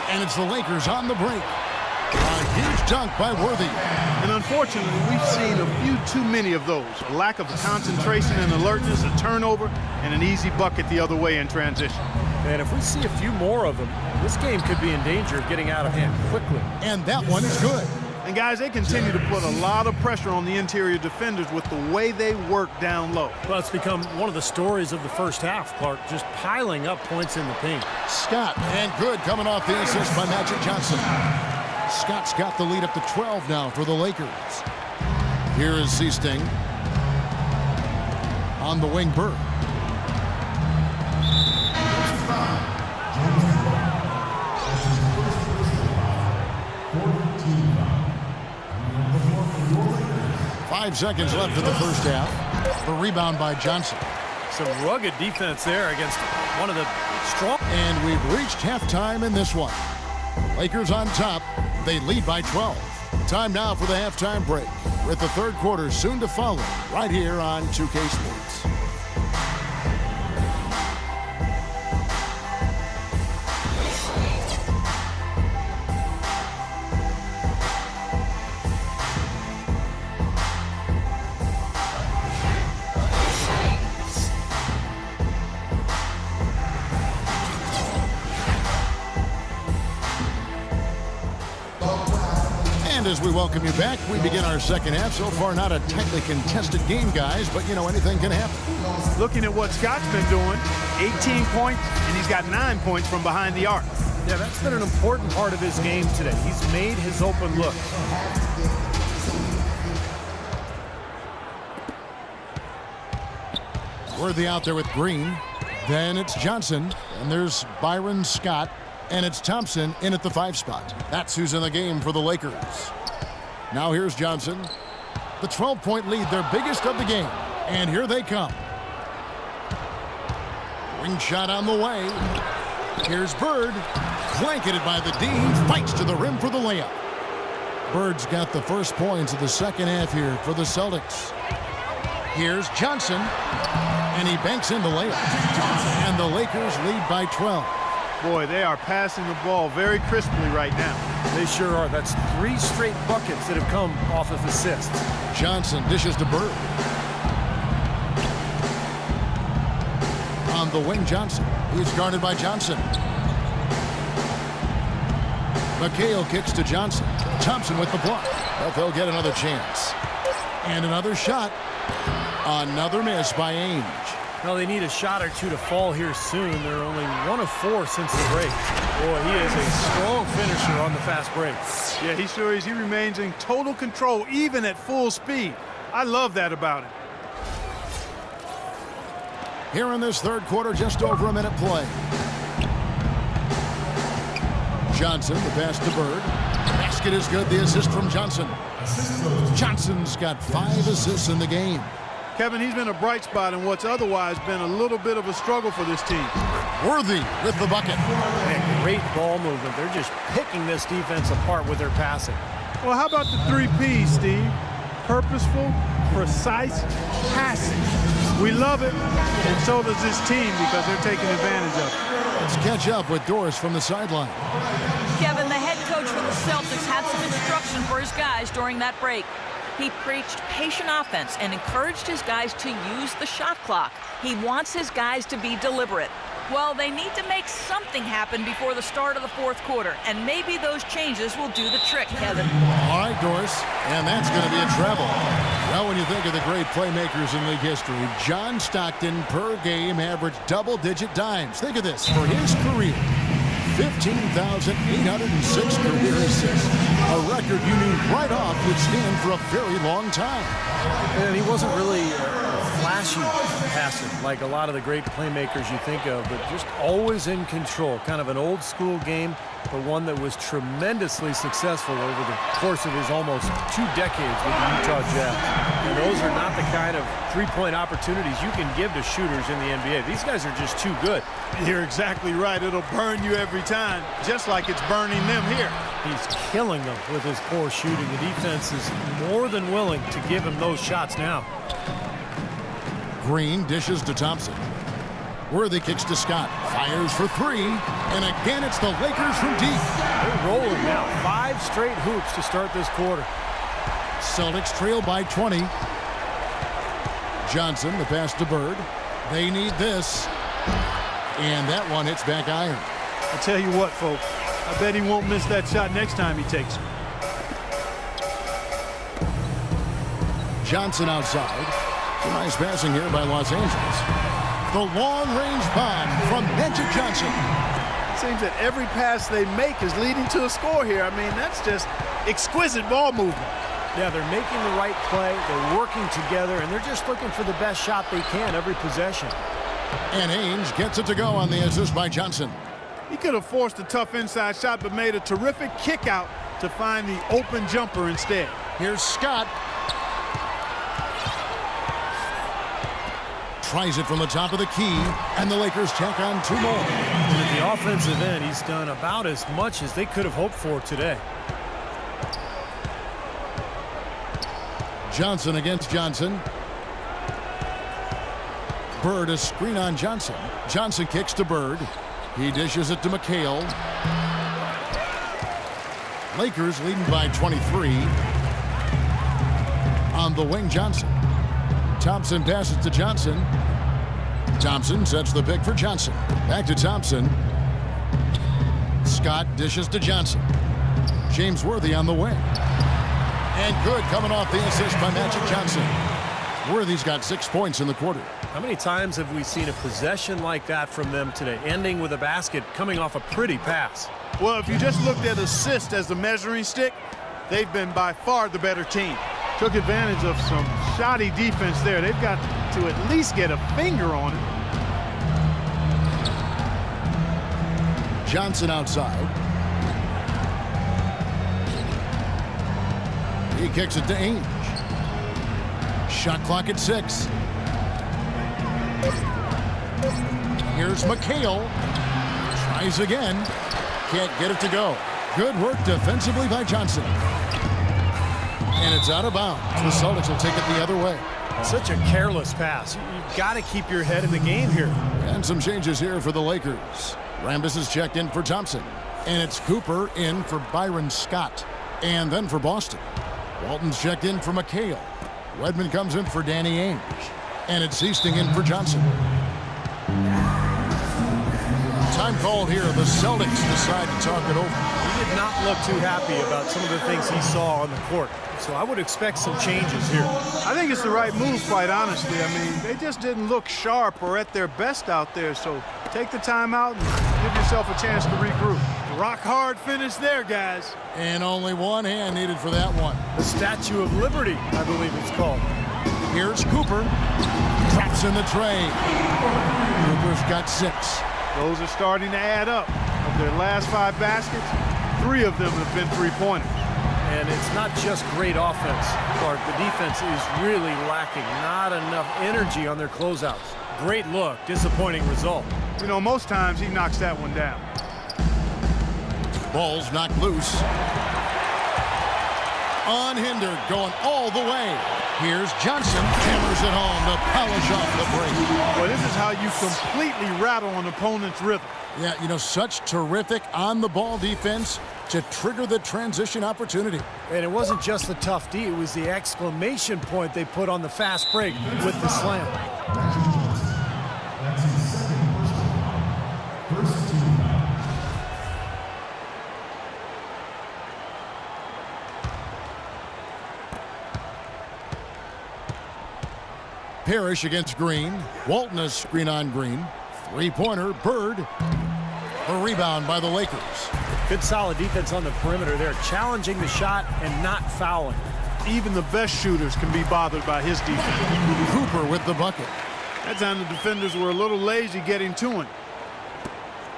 And it's the Lakers on the break. A huge dunk by Worthy. And unfortunately, we've seen a few too many of those. A lack of concentration and alertness, a turnover, and an easy bucket the other way in transition. And if we see a few more of them, this game could be in danger of getting out of hand quickly. And that one is good. And guys, they continue to put a lot of pressure on the interior defenders with the way they work down low. Well, it's become one of the stories of the first half, Clark, just piling up points in the paint. Scott, and good coming off the assist by Magic Johnson. Scott's got the lead up to 12 now for the Lakers. Here is Seasting. On the wing, Bird. Five seconds left in the first half. The rebound by Johnson. Some rugged defense there against one of the strong. And we've reached halftime in this one. Lakers on top. They lead by 12. Time now for the halftime break, with the third quarter soon to follow right here on 2K Sports. As we welcome you back, we begin our second half. So far, not a tightly contested game, guys, but, you know, anything can happen. Looking at what Scott's been doing, 18 points, and he's got 9 points from behind the arc. Yeah, that's been an important part of his game today. He's made his open look. Worthy out there with Green. Then it's Johnson, and there's Byron Scott. And it's Thompson in at the 5 spot. That's who's in the game for the Lakers. Now here's Johnson. The 12-point lead, their biggest of the game. And here they come. Wing shot on the way. Here's Bird. Blanketed by the D. Fights to the rim for the layup. Bird's got the first points of the second half here for the Celtics. Here's Johnson. And he banks in the layup. And the Lakers lead by 12. Boy, they are passing the ball very crisply right now. They sure are. That's 3 straight buckets that have come off of assists. Johnson dishes to Bird. On the wing, Johnson. He's guarded by Johnson. McHale kicks to Johnson. Thompson with the block. But they'll get another chance. And another shot. Another miss by Ainge. Well, they need a shot or two to fall here soon. They're only 1 of 4 since the break. Boy, he is a strong finisher on the fast break. Yeah, he sure is. He remains in total control, even at full speed. I love that about him. Here in this third quarter, just over a minute play. Johnson, the pass to Bird. Basket is good. The assist from Johnson. Johnson's got 5 assists in the game. Kevin, he's been a bright spot in what's otherwise been a little bit of a struggle for this team. Worthy with the bucket. And great ball movement. They're just picking this defense apart with their passing. Well, how about the 3 Ps, Steve? purposeful, precise passing. We love it, and so does this team because they're taking advantage of it. Let's catch up with Doris from the sideline. Kevin, the head coach for the Celtics, had some instruction for his guys during that break. He preached patient offense and encouraged his guys to use the shot clock. He wants his guys to be deliberate. Well, they need to make something happen before the start of the fourth quarter, and maybe those changes will do the trick, Kevin. All right, Doris, and that's going to be a treble. Well, when you think of the great playmakers in league history, John Stockton per game averaged double-digit dimes. Think of this. For his career, 15,806 career assists, a record you knew right off would stand for a very long time. And he wasn't really flashy passer like a lot of the great playmakers you think of, but just always in control. Kind of an old school game, but one that was tremendously successful over the course of his almost 2 decades with the Utah Jazz. And those are not the kind of three-point opportunities you can give to shooters in the NBA. These guys are just too good. You're exactly right. It'll burn you every time, just like it's burning them here. He's killing them with his poor shooting. The defense is more than willing to give him those shots now. Green dishes to Thompson. Worthy kicks to Scott. Fires for 3. And again, it's the Lakers from deep. They're rolling now. 5 straight hoops to start this quarter. Celtics trail by 20. Johnson, the pass to Bird. They need this. And that one hits back iron. I tell you what, folks. I bet he won't miss that shot next time he takes it. Johnson outside. Nice passing here by Los Angeles. The long-range bomb from Magic Johnson. It seems that every pass they make is leading to a score here. I mean, that's just exquisite ball movement. Yeah, they're making the right play. They're working together, and they're just looking for the best shot they can every possession. And Ainge gets it to go on the assist by Johnson. He could have forced a tough inside shot, but made a terrific kick out to find the open jumper instead. Here's Scott. Tries it from the top of the key, and the Lakers tack on 2 more. And at the offensive end, he's done about as much as they could have hoped for today. Johnson against Johnson. Bird, a screen on Johnson. Johnson kicks to Bird. He dishes it to McHale. Lakers leading by 23. On the wing, Johnson. Thompson passes to Johnson. Thompson sets the pick for Johnson. Back to Thompson. Scott dishes to Johnson. James Worthy on the wing. And good coming off the assist by Magic Johnson. Worthy's got 6 points in the quarter. How many times have we seen a possession like that from them today, ending with a basket coming off a pretty pass? Well, if you just looked at assist as the measuring stick, they've been by far the better team. Took advantage of some shoddy defense there. They've got to at least get a finger on it. Johnson outside. He kicks it to Ainge. Shot clock at 6. Here's McHale. Tries again. Can't get it to go. Good work defensively by Johnson. And it's out of bounds. The Celtics will take it the other way. Such a careless pass. You've got to keep your head in the game here. And some changes here for the Lakers. Rambis is checked in for Thompson. And it's Cooper in for Byron Scott. And then for Boston, Walton's checked in for McHale. Wedman comes in for Danny Ainge. And it's Easting in for Johnson. Time called here. The Celtics decide to talk it over. He did not look too happy about some of the things he saw on the court. So I would expect some changes here. I think it's the right move, quite honestly. I mean, they just didn't look sharp or at their best out there. So take the time out and give yourself a chance to regroup. Rock hard finish there, guys. And only one hand needed for that one. The Statue of Liberty, I believe it's called. Here's Cooper. Drops in the tray. Cooper's got 6. Those are starting to add up. Of their last 5 baskets, 3 of them have been three-pointers. And it's not just great offense, Clark. The defense is really lacking. Not enough energy on their closeouts. Great look, disappointing result. You know, most times he knocks that one down. Ball's knocked loose. unhindered, going all the way. Here's Johnson, hammers it home to polish off the break. Well, this is how you completely rattle an opponent's rhythm. Yeah, you know, such terrific on-the-ball defense to trigger the transition opportunity. And it wasn't just the tough D, it was the exclamation point they put on the fast break with the slam. That's his second personal foul. First team foul. Parrish against Green. Walton is screen on Green. Three-pointer, Bird. A rebound by the Lakers. Good solid defense on the perimeter there, challenging the shot and not fouling. Even the best shooters can be bothered by his defense. Cooper with the bucket. That time the defenders were a little lazy getting to him.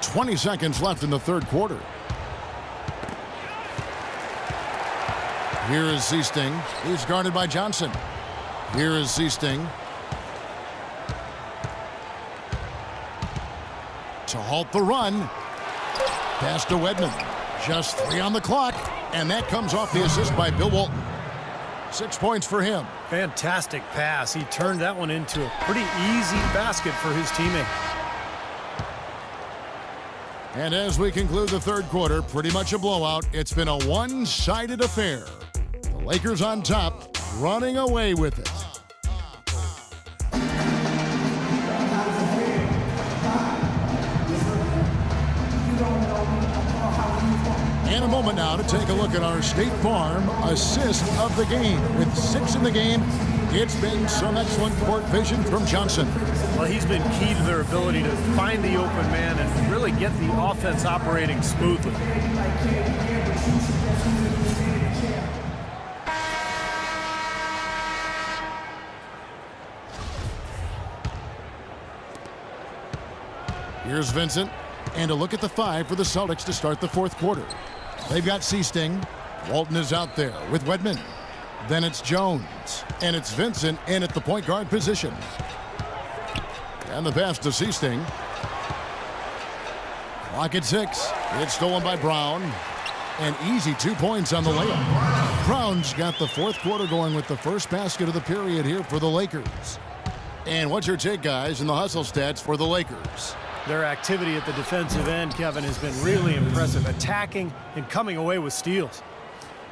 20 seconds left in the third quarter. Here is Seasting. He's guarded by Johnson. Here is Seasting. To halt the run. Pass to Wedman. Just 3 on the clock. And that comes off the assist by Bill Walton. 6 points for him. Fantastic pass. He turned that one into a pretty easy basket for his teammate. And as we conclude the third quarter, pretty much a blowout. It's been a one-sided affair. The Lakers on top, running away with it. And a moment now to take a look at our State Farm assist of the game. With 6 in the game, it's been some excellent court vision from Johnson. Well, he's been key to their ability to find the open man and really get the offense operating smoothly. Here's Vincent. And a look at the 5 for the Celtics to start the fourth quarter. They've got Seasting. Walton is out there with Wedman. Then it's Jones. And it's Vincent in at the point guard position. And the pass to Seasting. Clock at 6. It's stolen by Brown. An easy 2 points on the layup. Brown's got the fourth quarter going with the first basket of the period here for the Lakers. And what's your take, guys, in the hustle stats for the Lakers? Their activity at the defensive end, Kevin, has been really impressive, attacking and coming away with steals.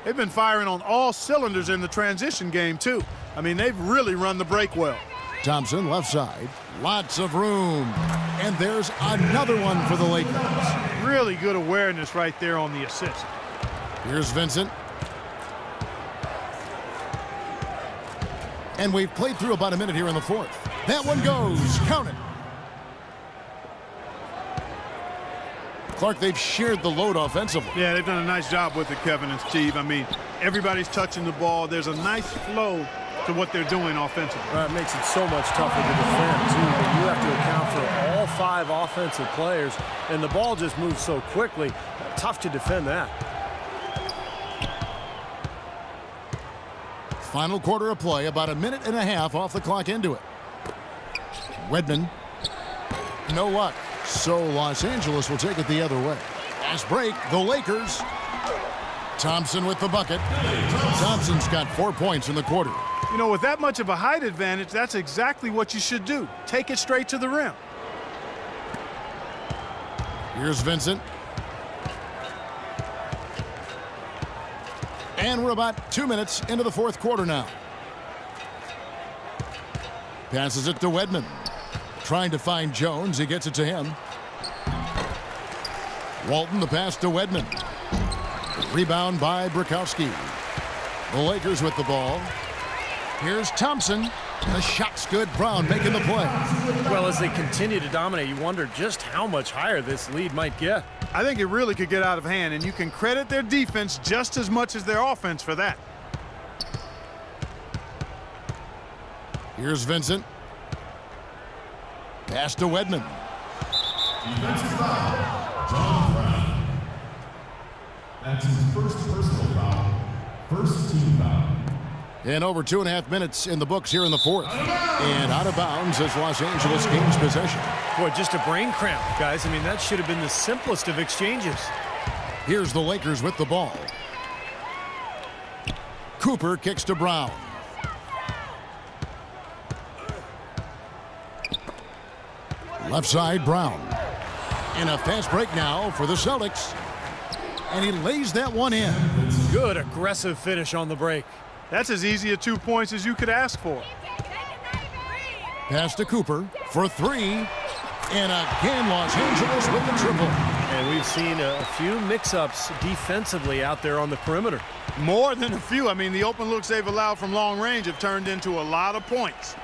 They've been firing on all cylinders in the transition game, too. I mean, they've really run the break well. Thompson, left side. Lots of room. And there's another one for the Lakers. Really good awareness right there on the assist. Here's Vincent. And we've played through about a minute here in the fourth. That one goes. Count it. Clark, they've shared the load offensively. Yeah, they've done a nice job with it, Kevin and Steve. I mean, everybody's touching the ball. There's a nice flow to what they're doing offensively. It makes it so much tougher to defend, too. You have to account for all 5 offensive players, and the ball just moves so quickly. Tough to defend that. Final quarter of play, about a minute and a half off the clock into it. Wedman, no luck. So Los Angeles will take it the other way. Fast break, the Lakers. Thompson with the bucket. Thompson's got 4 points in the quarter. You know, with that much of a height advantage, that's exactly what you should do. Take it straight to the rim. Here's Vincent. And we're about 2 minutes into the fourth quarter now. Passes it to Wedman. Trying to find Jones. He gets it to him. Walton, the pass to Wedman. Rebound by Bukowski. The Lakers with the ball. Here's Thompson. The shot's good. Brown making the play. Well, as they continue to dominate, you wonder just how much higher this lead might get. I think it really could get out of hand, and you can credit their defense just as much as their offense for that. Here's Vincent. Pass to Wedman. Defensive foul, John Brown. That's his first personal foul. First team foul. And over 2.5 minutes in the books here in the fourth. And out of bounds as Los Angeles gains possession. Boy, just a brain cramp, guys. I mean, that should have been the simplest of exchanges. Here's the Lakers with the ball. Cooper kicks to Brown. Left side, Brown. In a fast break now for the Celtics. And he lays that one in. Good aggressive finish on the break. That's as easy a 2 points as you could ask for. Pass to Cooper for three. And again, Los Angeles with the triple. And we've seen a few mix-ups defensively out there on the perimeter. More than a few. I mean, the open looks they've allowed from long range have turned into a lot of points.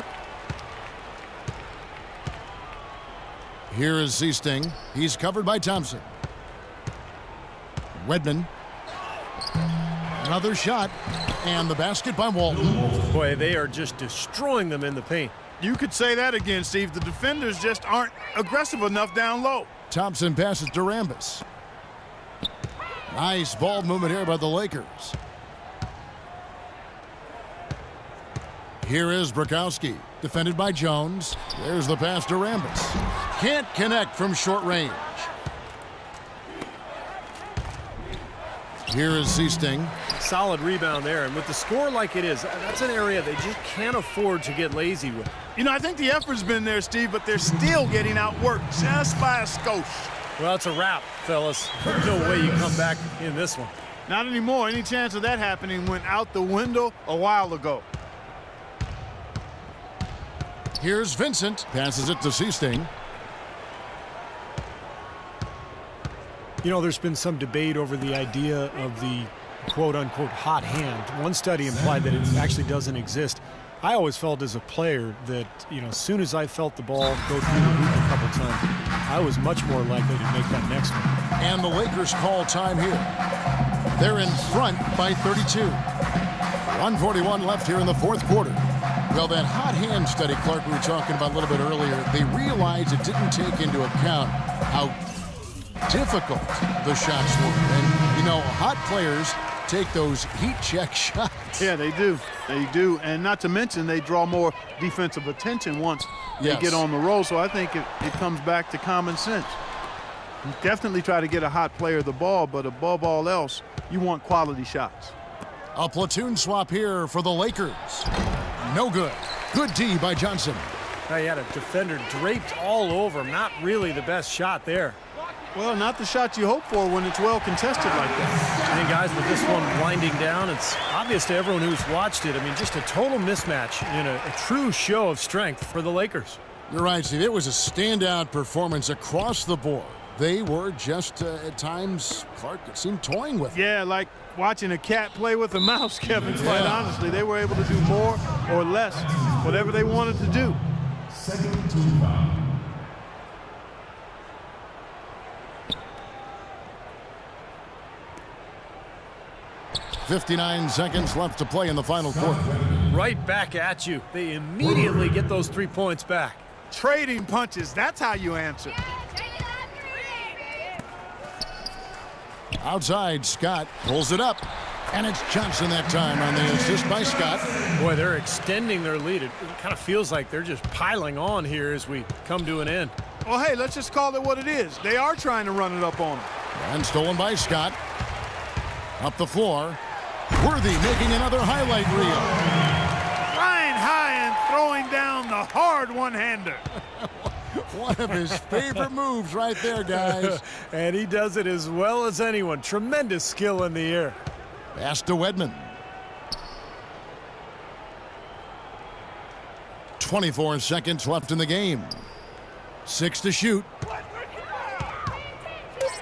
Here is Seasting. He's covered by Thompson. Wedman. Another shot. And the basket by Walton. Boy, they are just destroying them in the paint. You could say that again, Steve. The defenders just aren't aggressive enough down low. Thompson passes to Rambis. Nice ball movement here by the Lakers. Here is Bukowski, defended by Jones. There's the pass to Rambis. Can't connect from short range. Here is Seasting. Solid rebound there, and with the score like it is, that's an area they just can't afford to get lazy with. You know, I think the effort's been there, Steve, but they're still getting outworked just by a skosh. Well, it's a wrap, fellas. There's no way you come back in this one. Not anymore. Any chance of that happening went out the window a while ago. Here's Vincent. Passes it to Seasting. You know, there's been some debate over the idea of the quote-unquote hot hand. One study implied that it actually doesn't exist. I always felt as a player that, you know, as soon as I felt the ball go through the hoop a couple times, I was much more likely to make that next one. And the Lakers call time here. They're in front by 32. 1:41 left here in the fourth quarter. Well, that hot hand study, Clark, we were talking about a little bit earlier, they realized it didn't take into account how difficult the shots were. And, you know, hot players take those heat check shots. Yeah, they do. They do. And not to mention, they draw more defensive attention once they get on the roll. So I think it comes back to common sense. You definitely try to get a hot player the ball, but above all else, you want quality shots. A platoon swap here for the Lakers. No good. Good D by Johnson. Now you had a defender draped all over him. Not really the best shot there. Well, not the shot you hope for when it's well contested like that. And guys, with this one winding down, it's obvious to everyone who's watched it. I mean, just a total mismatch in a true show of strength for the Lakers. You're right, Steve. It was a standout performance across the board. They were just, at times, Clark, it seemed toying with it. Yeah, like watching a cat play with a mouse, Kevin, quite honestly. They were able to do more or less, whatever they wanted to do. Second team foul. 59 seconds left to play in the final quarter. Right back at you. They immediately get those 3 points back. Trading punches, that's how you answer. Outside, Scott pulls it up. And it's Johnson that time on the assist by Scott. Boy, they're extending their lead. It kind of feels like they're just piling on here as we come to an end. Well, hey, let's just call it what it is. They are trying to run it up on them. And stolen by Scott. Up the floor. Worthy making another highlight reel. Flying high and throwing down the hard one-hander. One of his favorite moves right there, guys. And he does it as well as anyone. Tremendous skill in the air. Pass to Wedman. 24 seconds left in the game. 6 to shoot.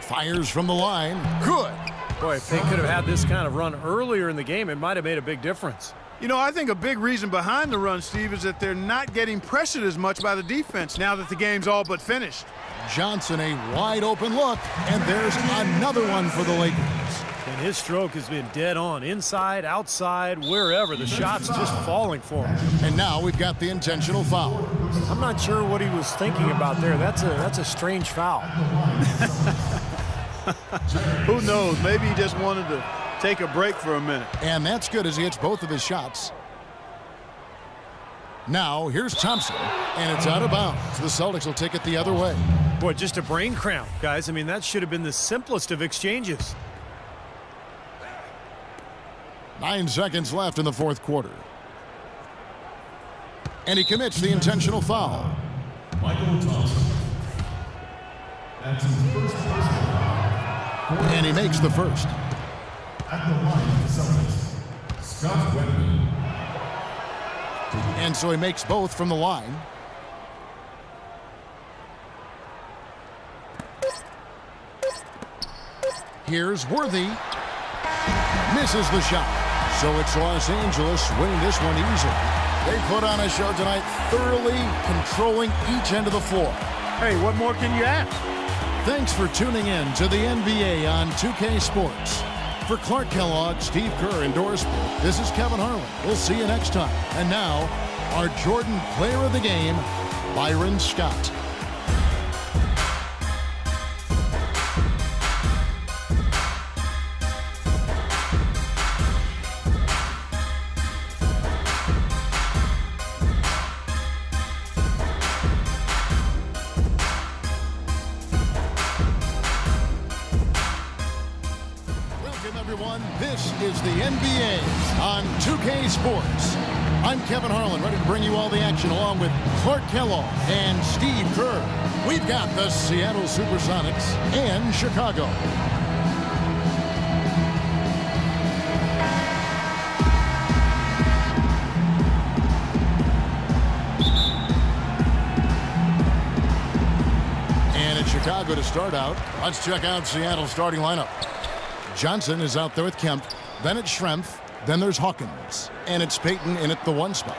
Fires from the line. Good. Boy, if they could have had this kind of run earlier in the game, it might have made a big difference. You know, I think a big reason behind the run, Steve, is that they're not getting pressured as much by the defense now that the game's all but finished. Johnson, a wide open look, and there's another one for the Lakers. And his stroke has been dead on, inside, outside, wherever. The shot's just falling for him. And now we've got the intentional foul. I'm not sure what he was thinking about there. That's a strange foul. Who knows? Maybe he just wanted to take a break for a minute. And that's good as he hits both of his shots. Now, here's Thompson, and it's out of bounds. The Celtics will take it the other way. Boy, just a brain cramp, guys. I mean, that should have been the simplest of exchanges. 9 seconds left in the fourth quarter. And he commits the intentional foul. Michael Thompson. That's his first personal foul. And he makes the first. At the line for the Celtics, Scott Wetman. And so he makes both from the line. Here's Worthy. Misses the shot. So it's Los Angeles winning this one easily. They put on a show tonight, thoroughly controlling each end of the floor. Hey, what more can you ask? Thanks for tuning in to the NBA on 2K Sports. For Clark Kellogg, Steve Kerr, and Doris Burke, this is Kevin Harlan. We'll see you next time. And now, our Jordan Player of the Game, Byron Scott. This is the NBA on 2K Sports. I'm Kevin Harlan, ready to bring you all the action along with Clark Kellogg and Steve Kerr. We've got the Seattle Supersonics and Chicago. And it's Chicago to start out. Let's check out Seattle's starting lineup. Johnson is out there with Kemp. Then it's Schrempf. Then there's Hawkins. And it's Payton in at the 1 spot.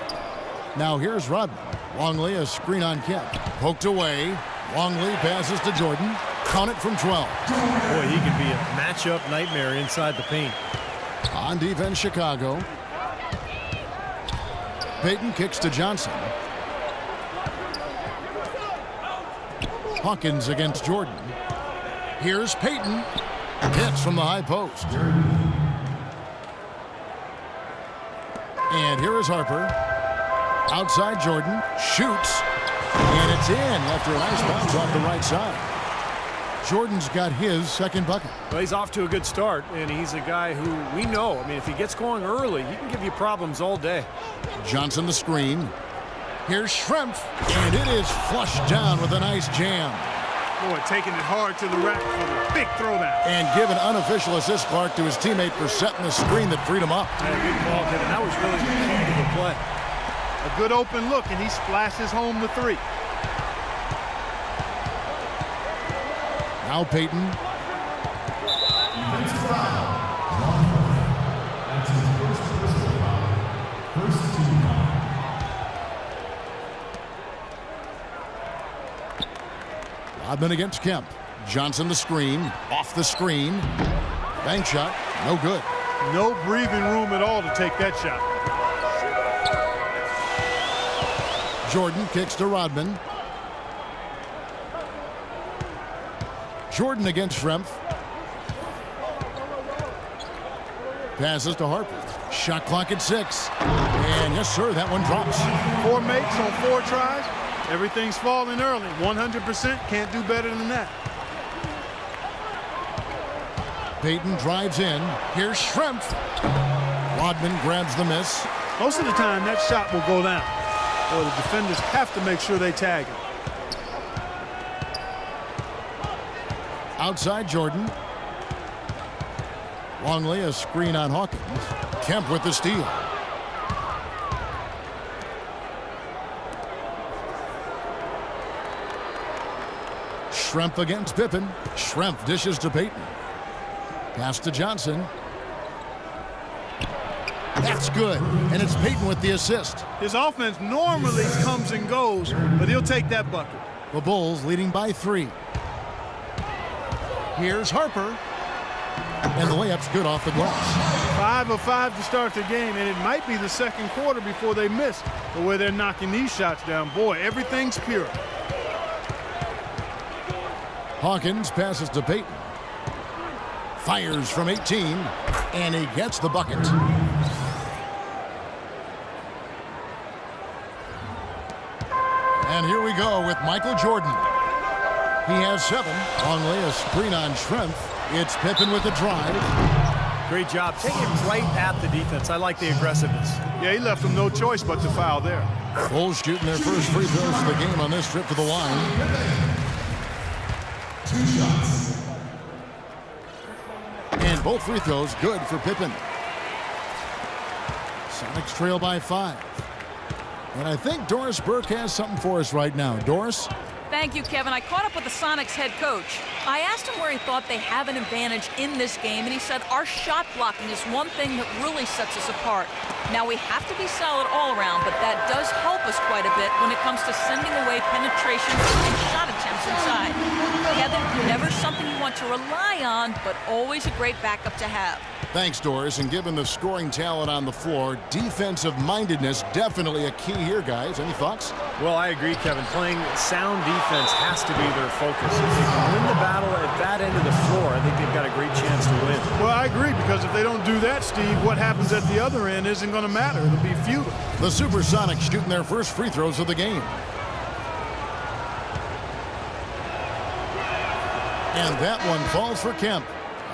Now here's Rodman. Longley, a screen on Kemp. Poked away. Longley passes to Jordan. Count it from 12. Boy, he can be a matchup nightmare inside the paint. On defense, Chicago. Payton kicks to Johnson. Hawkins against Jordan. Here's Payton. Hits from the high post. And here is Harper. Outside Jordan. Shoots. And it's in after a nice bounce off the right side. Jordan's got his second bucket. Well, he's off to a good start, and he's a guy who we know. I mean, if he gets going early, he can give you problems all day. Johnson the screen. Here's Schrempf. And it is flushed down with a nice jam. Boy, taking it hard to the rack for the big throwdown. And give an unofficial assist, Clark, to his teammate for setting the screen that freed him up. Good ball, Kevin. That was really the key to the play. A good open look, and he splashes home the 3. Now Payton. Defensive foul. That's his first personal foul. First team foul. Rodman against Kemp. Johnson the screen. Off the screen. Bank shot. No good. No breathing room at all to take that shot. Jordan kicks to Rodman. Jordan against Schrempf. Passes to Harper. Shot clock at 6. And yes, sir, that one drops. 4 makes on 4 tries. Everything's falling early. 100% can't do better than that. Payton drives in. Here's Schrempf. Rodman grabs the miss. Most of the time, that shot will go down. Or the defenders have to make sure they tag him. Outside Jordan. Longley, a screen on Hawkins. Kemp with the steal. Schrempf against Pippen. Schrempf dishes to Payton. Pass to Johnson. That's good. And it's Payton with the assist. His offense normally comes and goes, but he'll take that bucket. The Bulls leading by 3. Here's Harper. And the layup's good off the glass. 5 of 5 to start the game, and it might be the second quarter before they miss the way they're knocking these shots down. Boy, everything's pure. Hawkins passes to Payton. Fires from 18, and he gets the bucket. And here we go with Michael Jordan. He has 7. Longley, a screen on Schrempf. It's Pippen with the drive. Great job. Take it right at the defense. I like the aggressiveness. Yeah, he left them no choice but to foul there. Bulls shooting their first free throws of the game on this trip to the line. 2 shots. And both free throws good for Pippen. Sonics trail by 5. And I think Doris Burke has something for us right now. Doris? Thank you, Kevin. I caught up with the Sonics head coach. I asked him where he thought they have an advantage in this game, and he said our shot blocking is one thing that really sets us apart. Now, we have to be solid all around, but that does help us quite a bit when it comes to sending away penetration and shot attempts inside. Kevin, never something you want to rely on, but always a great backup to have. Thanks, Doris. And given the scoring talent on the floor, defensive mindedness definitely a key here, guys. Any thoughts? Well, I agree, Kevin. Playing sound defense has to be their focus. If they can win the battle at that end of the floor, I think they've got a great chance to win. Well, I agree, because if they don't do that, Steve, what happens at the other end isn't going to matter. It'll be futile. The Supersonics shooting their first free throws of the game. And that one falls for Kemp.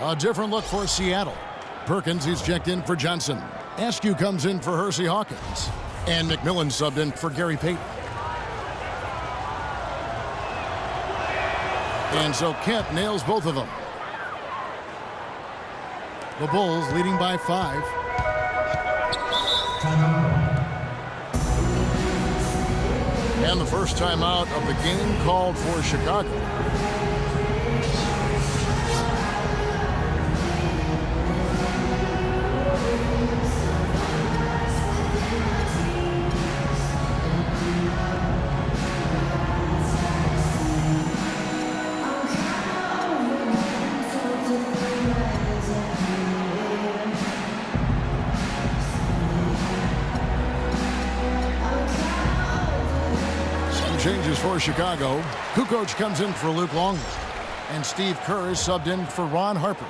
A different look for Seattle. Perkins is checked in for Johnson. Askew comes in for Hersey Hawkins. And McMillan subbed in for Gary Payton. And so Kemp nails both of them. The Bulls leading by 5. And the first timeout of the game called for Chicago. Changes for Chicago. Kukoc comes in for Luke Longley. And Steve Kerr is subbed in for Ron Harper.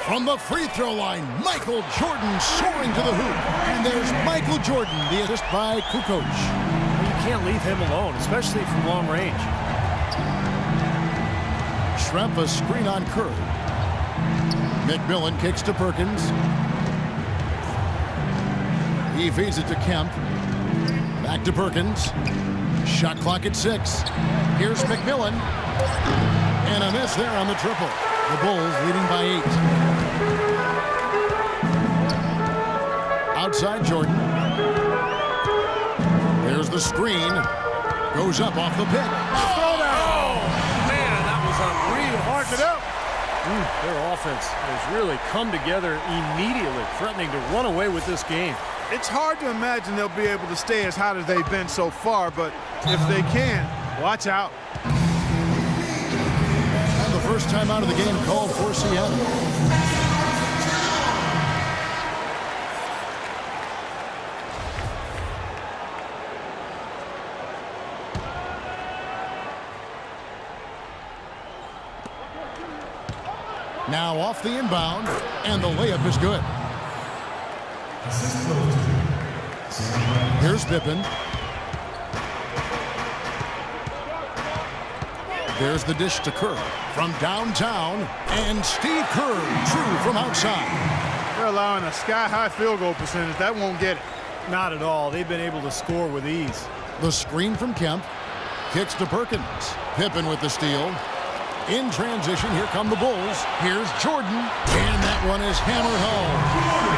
From the free throw line, Michael Jordan soaring to the hoop. And there's Michael Jordan, the assist by Kukoc. You can't leave him alone, especially from long range. Schrempf a screen on Kerr. McMillan kicks to Perkins. He feeds it to Kemp. Back to Perkins. Shot clock at 6. Here's McMillan. And a miss there on the triple. The Bulls leading by 8. Outside Jordan. There's the screen. Goes up off the pick. Oh, man, that was unreal. Mark it up. Their offense has really come together immediately, threatening to run away with this game. It's hard to imagine they'll be able to stay as hot as they've been so far, but if they can, watch out. And the first time out of the game called for Seattle. Now off the inbound, and the layup is good. Here's Pippen. There's the dish to Kerr from downtown, and Steve Kerr true from outside. They're allowing a sky-high field goal percentage. That won't get it. Not at all. They've been able to score with ease. The screen from Kemp. Kicks to Perkins. Pippen with the steal. In transition, here come the Bulls. Here's Jordan, and that one is hammered home.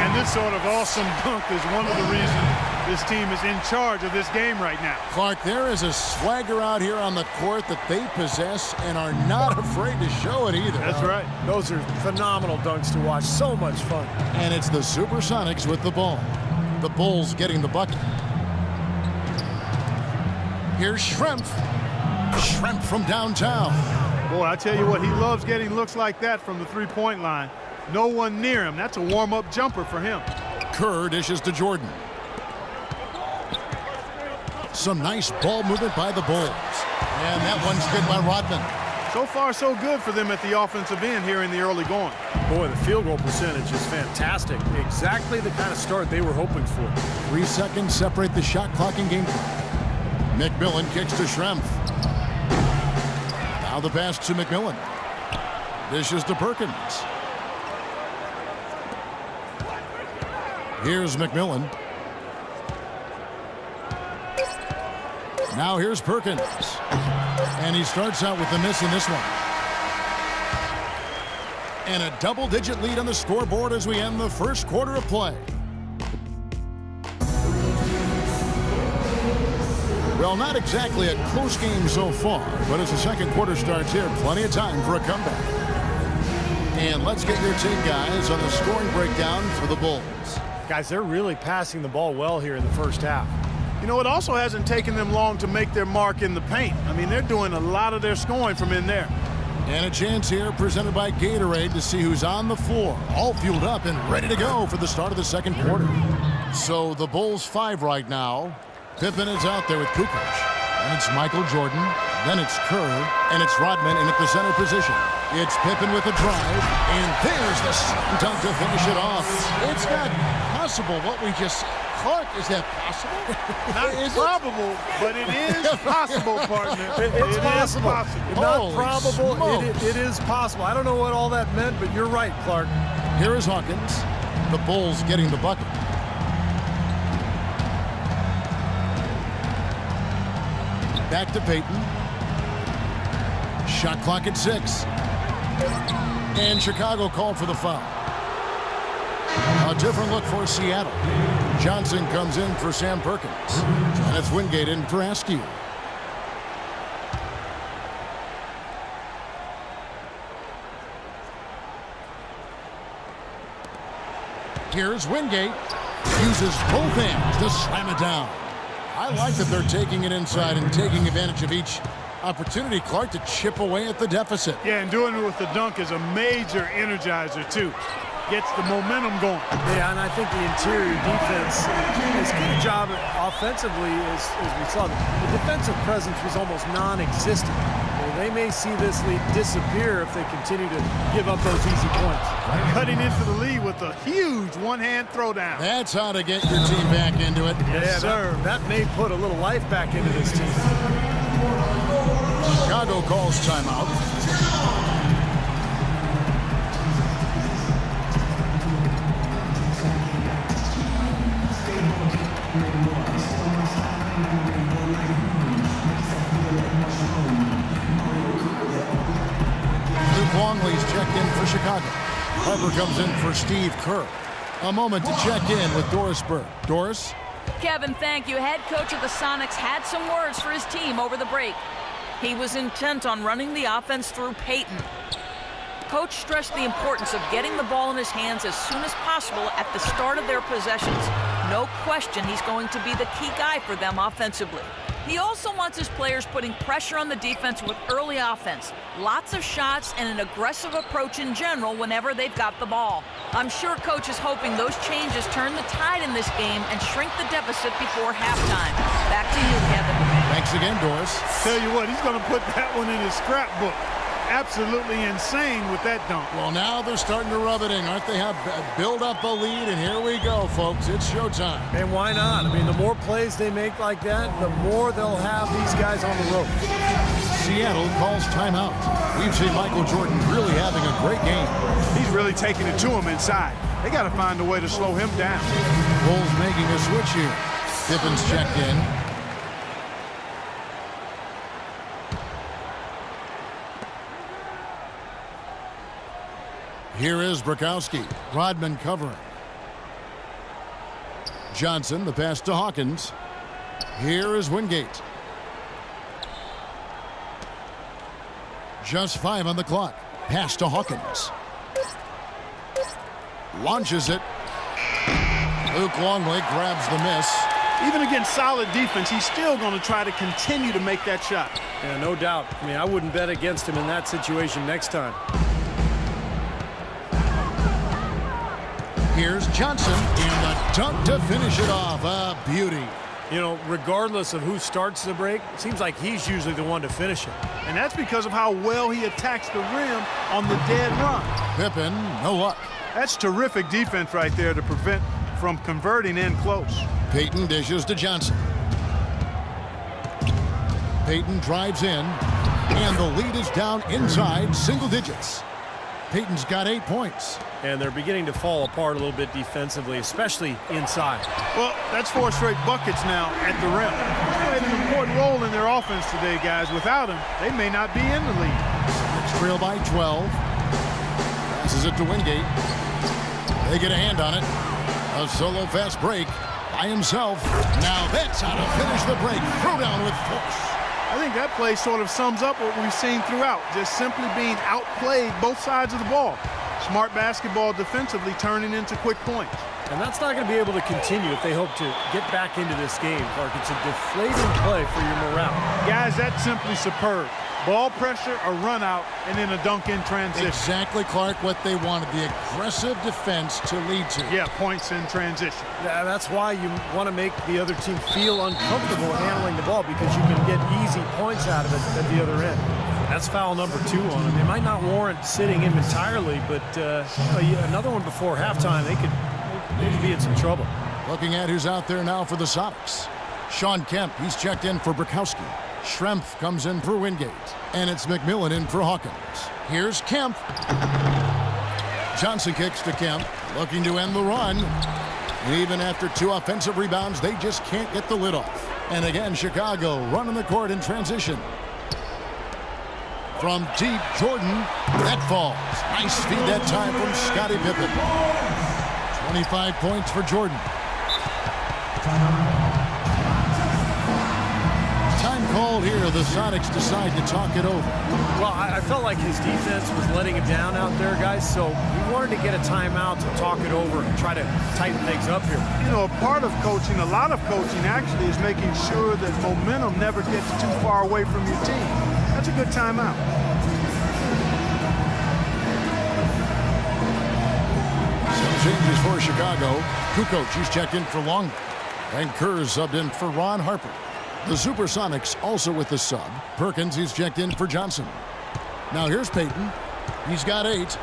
And this sort of awesome dunk is one of the reasons this team is in charge of this game right now. Clark, there is a swagger out here on the court that they possess and are not afraid to show it either. That's right. Those are phenomenal dunks to watch. So much fun. And it's the Supersonics with the ball. The Bulls getting the bucket. Here's Schrempf. Schrempf from downtown. Boy, I tell you what, he loves getting looks like that from the three-point line. No one near him. That's a warm-up jumper for him. Kerr dishes to Jordan. Some nice ball movement by the Bulls. And that one's good by Rodman. So far, so good for them at the offensive end here in the early going. Boy, the field goal percentage is fantastic. Exactly the kind of start they were hoping for. 3 seconds separate the shot clock and game clock. McMillan kicks to Schrempf. Now the pass to McMillan. Dishes to Perkins. Here's McMillan. Now here's Perkins. And he starts out with a miss in this one. And a double-digit lead on the scoreboard as we end the first quarter of play. Well, not exactly a close game so far, but as the second quarter starts here, plenty of time for a comeback. And let's get your take, guys, on the scoring breakdown for the Bulls. Guys, they're really passing the ball well here in the first half. You know, it also hasn't taken them long to make their mark in the paint. I mean, they're doing a lot of their scoring from in there. And a chance here presented by Gatorade to see who's on the floor, all fueled up and ready to go for the start of the second quarter. So the Bulls 5 right now. Pippen is out there with Kukoc. And it's Michael Jordan. Then it's Kerr. And it's Rodman in at the center position. It's Pippen with a drive. And there's the slam dunk to finish it off. It's not possible what we just... Clark, is that possible? Not probable, but it is possible, partner. It's possible. Not Holy probable. It is possible. I don't know what all that meant, but you're right, Clark. Here is Hawkins. The Bulls getting the bucket. Back to Payton. Shot clock at 6. And Chicago called for the foul. A different look for Seattle. Johnson comes in for Sam Perkins. And it's Wingate in for Askew. Here's Wingate. Uses both hands to slam it down. I like that they're taking it inside and taking advantage of each opportunity, Clark, to chip away at the deficit. Yeah, and doing it with the dunk is a major energizer, too. Gets the momentum going. Yeah, and I think the interior defense has done a job offensively, as we saw. The defensive presence was almost non-existent. Well, they may see this lead disappear if they continue to give up those easy points. Cutting into the lead with a huge one-hand throwdown. That's how to get your team back into it. Yes, sir. That may put a little life back into this team. Chicago calls timeout. Longley's checked in for Chicago. Harper comes in for Steve Kerr. A moment to check in with Doris Burke. Doris? Kevin, thank you. Head coach of the Sonics had some words for his team over the break. He was intent on running the offense through Payton. Coach stressed the importance of getting the ball in his hands as soon as possible at the start of their possessions. No question he's going to be the key guy for them offensively. He also wants his players putting pressure on the defense with early offense, lots of shots, and an aggressive approach in general whenever they've got the ball. I'm sure Coach is hoping those changes turn the tide in this game and shrink the deficit before halftime. Back to you, Kevin. Thanks again, Doris. Tell you what, he's going to put that one in his scrapbook. Absolutely insane with that dunk. Well, now they're starting to rub it in, aren't they? Have build up a lead, and here we go, folks. It's showtime. And why not? I mean, the more plays they make like that, the more they'll have these guys on the ropes. Seattle calls timeout. We've seen Michael Jordan really having a great game. He's really taking it to him inside. They got to find a way to slow him down. Bulls making a switch here. Pippen's checked in. Here is Brakowski. Rodman covering. Johnson, the pass to Hawkins. Here is Wingate. Just 5 on the clock. Pass to Hawkins. Launches it. Luke Longley grabs the miss. Even against solid defense, he's still going to try to continue to make that shot. Yeah, no doubt. I mean, I wouldn't bet against him in that situation next time. Here's Johnson, and a dunk to finish it off. A beauty. You know, regardless of who starts the break, it seems like he's usually the one to finish it. And that's because of how well he attacks the rim on the dead run. Pippen, no luck. That's terrific defense right there to prevent from converting in close. Payton dishes to Johnson. Payton drives in. And the lead is down inside single digits. Peyton's got 8 points. And they're beginning to fall apart a little bit defensively, especially inside. Well, that's 4 straight buckets now at the rim. He played an important role in their offense today, guys. Without him, they may not be in the lead. It's trailed by 12. Passes it to Wingate. They get a hand on it. A solo fast break by himself. Now that's how to finish the break. Throw down with force. I think that play sort of sums up what we've seen throughout. Just simply being outplayed both sides of the ball. Smart basketball defensively turning into quick points. And that's not going to be able to continue if they hope to get back into this game, Clark. It's a deflating play for your morale. Guys, that's simply superb. Ball pressure, a run out, and then a dunk in transition. Exactly, Clark, what they wanted. The aggressive defense to lead to. Yeah, points in transition. Yeah, that's why you want to make the other team feel uncomfortable handling the ball, because you can get easy points out of it at the other end. That's foul number 2 on him. It might not warrant sitting him entirely, but another one before halftime, they could be in some trouble. Looking at who's out there now for the Sonics. Sean Kemp, he's checked in for Brukowski. Schrempf comes in for Wingate. And it's McMillan in for Hawkins. Here's Kemp. Johnson kicks to Kemp, looking to end the run. And even after 2 offensive rebounds, they just can't get the lid off. And again, Chicago running the court in transition. From deep, Jordan, that falls. Nice feed that time from Scottie Pippen. 25 points for Jordan. Time called here. The Sonics decide to talk it over. Well, I felt like his defense was letting him down out there, guys, so we wanted to get a timeout to talk it over and try to tighten things up here. You know, a part of coaching, a lot of coaching actually, is making sure that momentum never gets too far away from your team. That's a good timeout. Some changes for Chicago. Kukoc, he's checked in for Longley. And Kerr subbed in for Ron Harper. The Supersonics also with the sub. Perkins, he's checked in for Johnson. Now here's Peyton. He's got 8.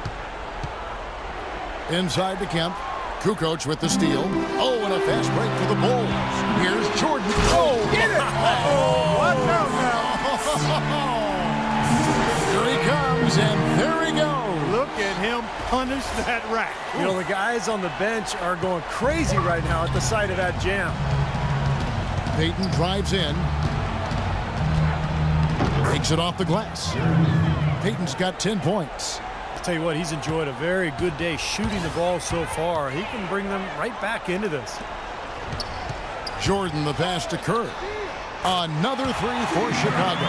Inside to Kemp. Kukoc with the steal. Oh, and a fast break for the Bulls. Here's Jordan. Oh, Get it! Oh, watch out now. Here he comes, and there he goes. Look at him punish that rack. You know, the guys on the bench are going crazy right now at the sight of that jam. Peyton drives in. Takes it off the glass. Peyton's got 10 points. I'll tell you what, he's enjoyed a very good day shooting the ball so far. He can bring them right back into this. Jordan, the pass to Kerr. Another 3 for Chicago.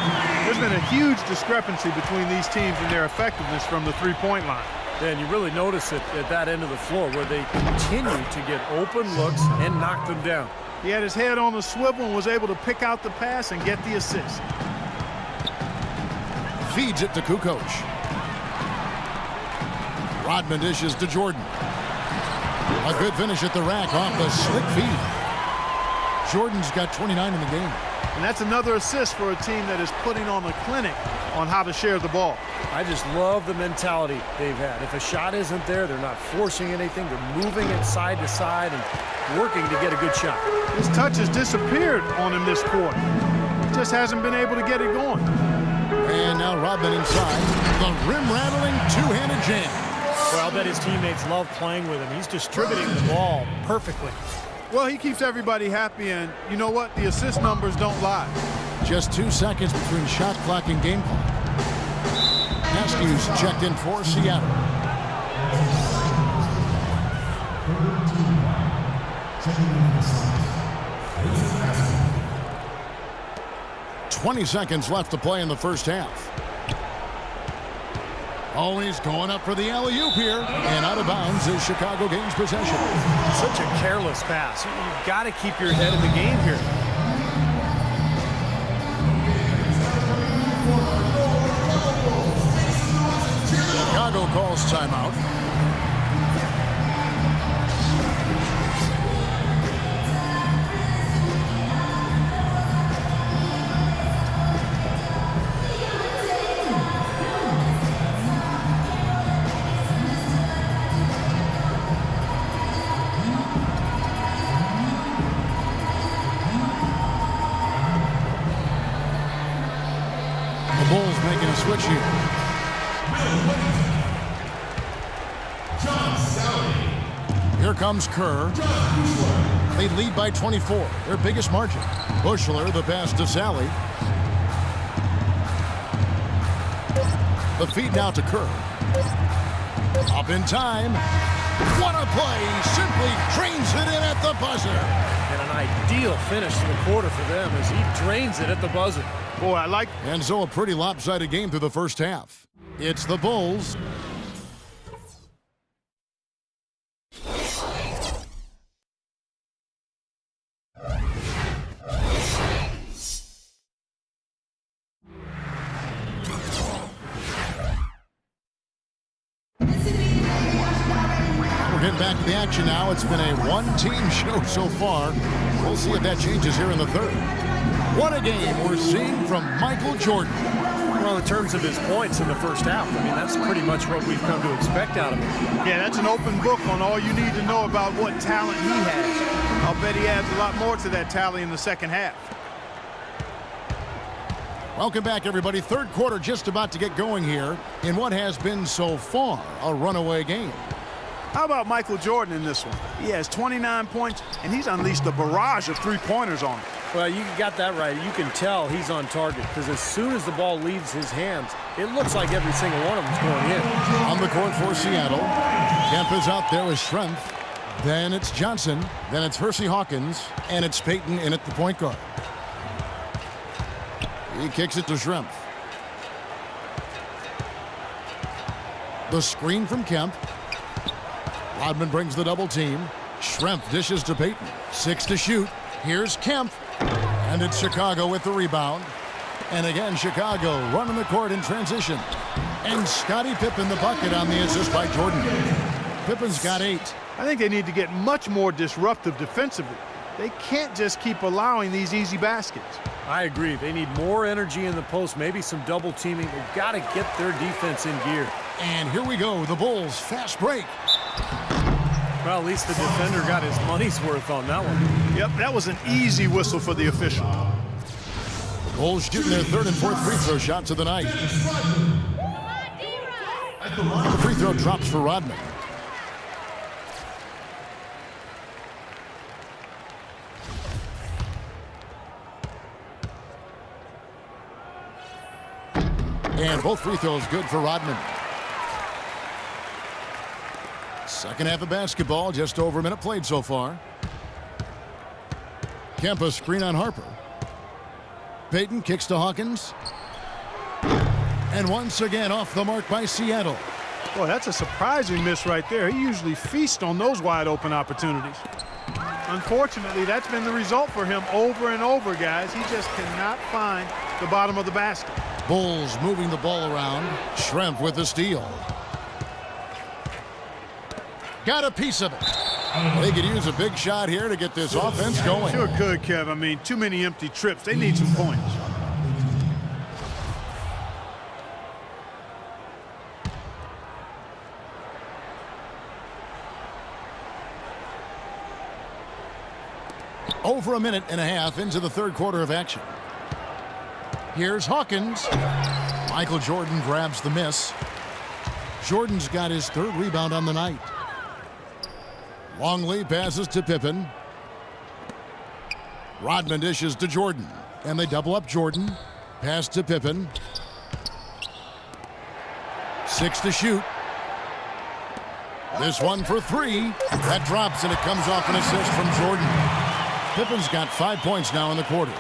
There's been a huge discrepancy between these teams and their effectiveness from the three-point line. And you really notice it at that end of the floor where they continue to get open looks and knock them down. He had his head on the swivel and was able to pick out the pass and get the assist. Feeds it to Kukoc. Rodman dishes to Jordan. A good finish at the rack off the slick feed. Jordan's got 29 in the game. And that's another assist for a team that is putting on a clinic on how to share the ball. I just love the mentality they've had. If a shot isn't there, they're not forcing anything. They're moving it side to side and working to get a good shot. His touch has disappeared on him this quarter. He just hasn't been able to get it going. And now Rodman inside. The rim-rattling two-handed jam. Well, I bet his teammates love playing with him. He's distributing the ball perfectly. Well, he keeps everybody happy, and you know what? The assist numbers don't lie. Just 2 seconds between shot clock and game clock. Matthews checked in for Seattle. "20 seconds left to play in the first half. Always going up for the alley-oop here. And out of bounds as Chicago gains possession. Such a careless pass. You've got to keep your head in the game here. Chicago calls timeout. switch here. John Sally. Here comes Kerr. They lead by 24, their biggest margin. Bushler, the pass to Sally. The feed now to Kerr. Up in time. What a play! Simply drains it in at the buzzer. And an ideal finish to the quarter for them as he drains it at the buzzer. Boy, I like. And so a pretty lopsided game through the first half. It's the Bulls. We're getting back to the action now. It's been a one-team show so far. We'll see if that changes here in the third. What a game we're seeing from Michael Jordan. Well, in terms of his points in the first half, I mean, that's pretty much what we've come to expect out of him. Yeah, that's an open book on all you need to know about what talent he has. I'll bet he adds a lot more to that tally in the second half. Welcome back, everybody. Third quarter just about to get going here in what has been so far a runaway game. How about Michael Jordan in this one? He has 29 points, and he's unleashed a barrage of three-pointers on him. Well, you got that right. You can tell he's on target because as soon as the ball leaves his hands, it looks like every single one of them is going in. On the court for Seattle, Kemp is out there with Schrempf. Then it's Johnson. Then it's Hersey Hawkins. And it's Payton in at the point guard. He kicks it to Schrempf. The screen from Kemp. Rodman brings the double team. Schrempf dishes to Payton. 6 to shoot. Here's Kemp. And it's Chicago with the rebound. And again, Chicago running the court in transition. And Scottie Pippen the bucket on the assist by Jordan. Pippen's got 8. I think they need to get much more disruptive defensively. They can't just keep allowing these easy baskets. I agree. They need more energy in the post, maybe some double teaming. They've got to get their defense in gear. And here we go, the Bulls fast break. Well, at least the defender got his money's worth on that one. Yep, that was an easy whistle for the official. Bulls shooting their third and fourth free throw shots of the night. The free throw drops for Rodman. And both free throws good for Rodman. Second half of basketball, just over a minute played so far. Kemp a screen on Harper. Payton kicks to Hawkins. And once again off the mark by Seattle. Boy, that's a surprising miss right there. He usually feasts on those wide open opportunities. Unfortunately, that's been the result for him over and over, guys. He just cannot find the bottom of the basket. Bulls moving the ball around. Schrempf with the steal. Got a piece of it. They could use a big shot here to get this offense going. Sure could, Kev. I mean, too many empty trips. They need some points. Over a minute and a half into the third quarter of action. Here's Hawkins. Michael Jordan grabs the miss. Jordan's got his third rebound on the night. Longley passes to Pippen. Rodman dishes to Jordan. And they double up Jordan. Pass to Pippen. 6 to shoot. This one for 3. That drops and it comes off an assist from Jordan. Pippen's got 5 points now in the quarter.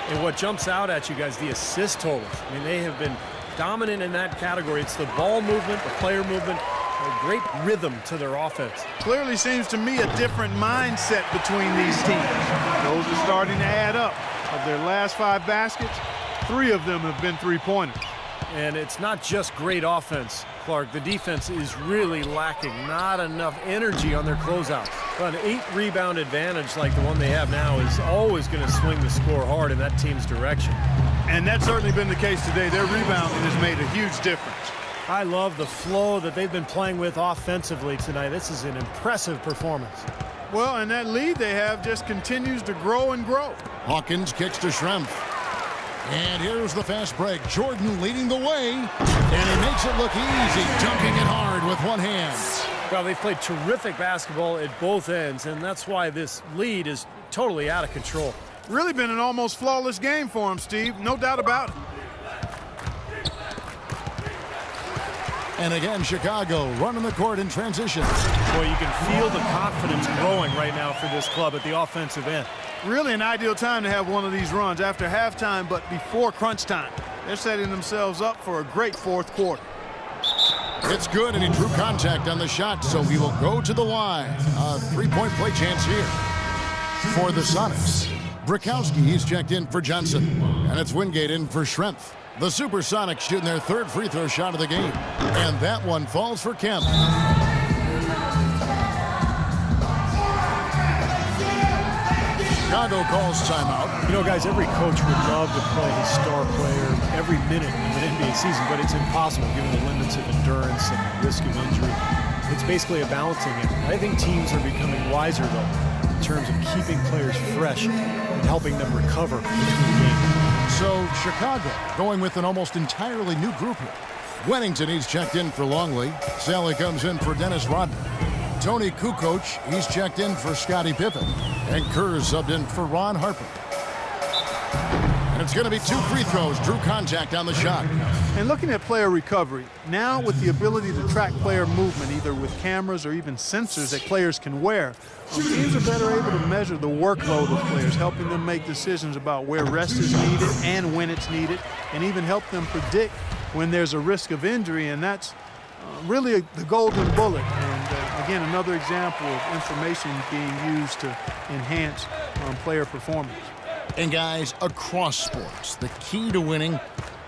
And what jumps out at you guys, the assist totals. I mean, they have been dominant in that category. It's the ball movement, the player movement, a great rhythm to their offense. Clearly seems to me a different mindset between these teams. Those are starting to add up. Of their last 5 baskets, 3 of them have been three-pointers. And it's not just great offense, Clark. The defense is really lacking. Not enough energy on their closeouts. But an 8-rebound advantage like the one they have now is always going to swing the score hard in that team's direction. And that's certainly been the case today. Their rebounding has made a huge difference. I love the flow that they've been playing with offensively tonight. This is an impressive performance. Well, and that lead they have just continues to grow and grow. Hawkins kicks to Schrempf. And here's the fast break. Jordan leading the way, and he makes it look easy, dunking it hard with one hand. Well, they've played terrific basketball at both ends, and that's why this lead is totally out of control. Really been an almost flawless game for him, Steve. No doubt about it. And again, Chicago running the court in transition. Boy, you can feel the confidence growing right now for this club at the offensive end. Really an ideal time to have one of these runs after halftime, but before crunch time. They're setting themselves up for a great fourth quarter. It's good, and he drew contact on the shot, so he will go to the line. A three-point play chance here for the Sonics. Bukowski, he's checked in for Johnson, and it's Wingate in for Schrempf. The Supersonics shooting their third free throw shot of the game, and that one falls for Kemp. Chicago calls timeout. You know, guys, every coach would love to play his star player every minute of an NBA season, but it's impossible given the limits of endurance and the risk of injury. It's basically a balancing act. I think teams are becoming wiser, though, in terms of keeping players fresh and helping them recover between games. So Chicago going with an almost entirely new group here. Wennington, he's checked in for Longley. Sally comes in for Dennis Rodman. Tony Kukoc, he's checked in for Scottie Pippen. And Kerr subbed in for Ron Harper. And it's going to be two free throws. Drew contact on the shot. And looking at player recovery, now with the ability to track player movement, either with cameras or even sensors that players can wear, teams are better able to measure the workload of players, helping them make decisions about where rest is needed and when it's needed, and even help them predict when there's a risk of injury, and that's really the golden bullet. And again, another example of information being used to enhance player performance. And guys, across sports, the key to winning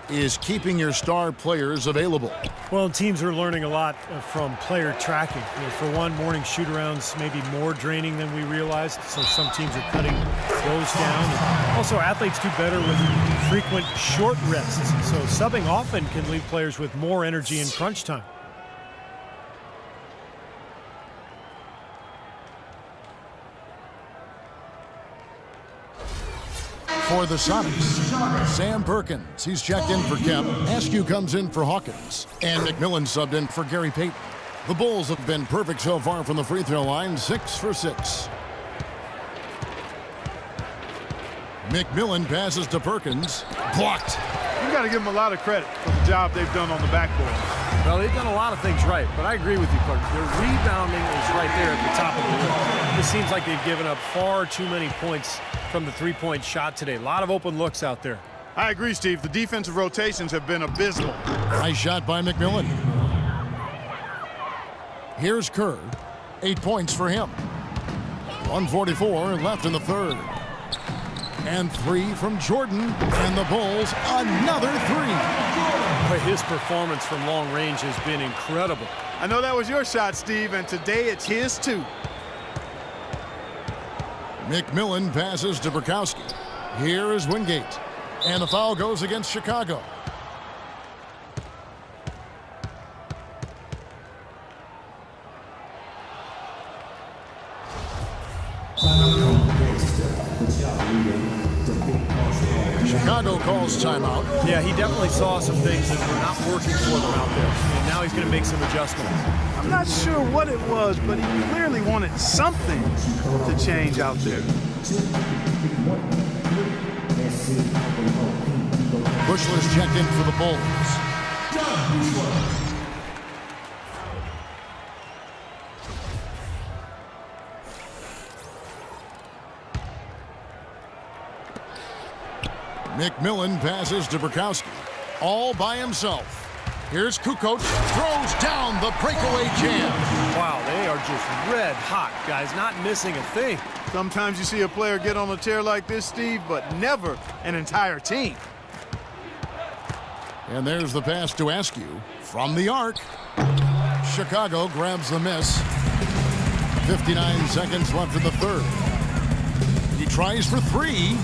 is keeping your star players available. Well, teams are learning a lot from player tracking. You know, for one, morning shoot-arounds may be more draining than we realized, so some teams are cutting those down. And also, athletes do better with frequent short rests, so subbing often can leave players with more energy in crunch time. For the Sonics, Sam Perkins, he's checked in for Kemp. Askew comes in for Hawkins. And McMillan subbed in for Gary Payton. The Bulls have been perfect so far from the free throw line, 6 for 6. McMillan passes to Perkins. Blocked. You got to give them a lot of credit for the job they've done on the backboard. Well, they've done a lot of things right, but I agree with you, Clark. Their rebounding is right there at the top of the list. This seems like they've given up far too many points from the three-point shot today. A lot of open looks out there. I agree, Steve. The defensive rotations have been abysmal. Nice shot by McMillan. Here's Kerr. 8 points for him. 1:44 left in the third. And 3 from Jordan. And the Bulls, another 3. But his performance from long range has been incredible. I know that was your shot, Steve, and today it's his too. McMillan passes to Bukowski. Here is Wingate. And the foul goes against Chicago. Chicago calls timeout. Yeah, he definitely saw some things that were not working for them out there. And now he's going to make some adjustments. I'm not sure what it was, but he clearly wanted something to change out there. Bushler's checked in for the Bulls. McMillan passes to Bukowski. All by himself. Here's Kukoc. Throws down the breakaway jam. Wow, they are just red hot, guys. Not missing a thing. Sometimes you see a player get on a tear like this, Steve, but never an entire team. And there's the pass to Askew from the arc. Chicago grabs the miss. 59 seconds left in the third. He tries for 3.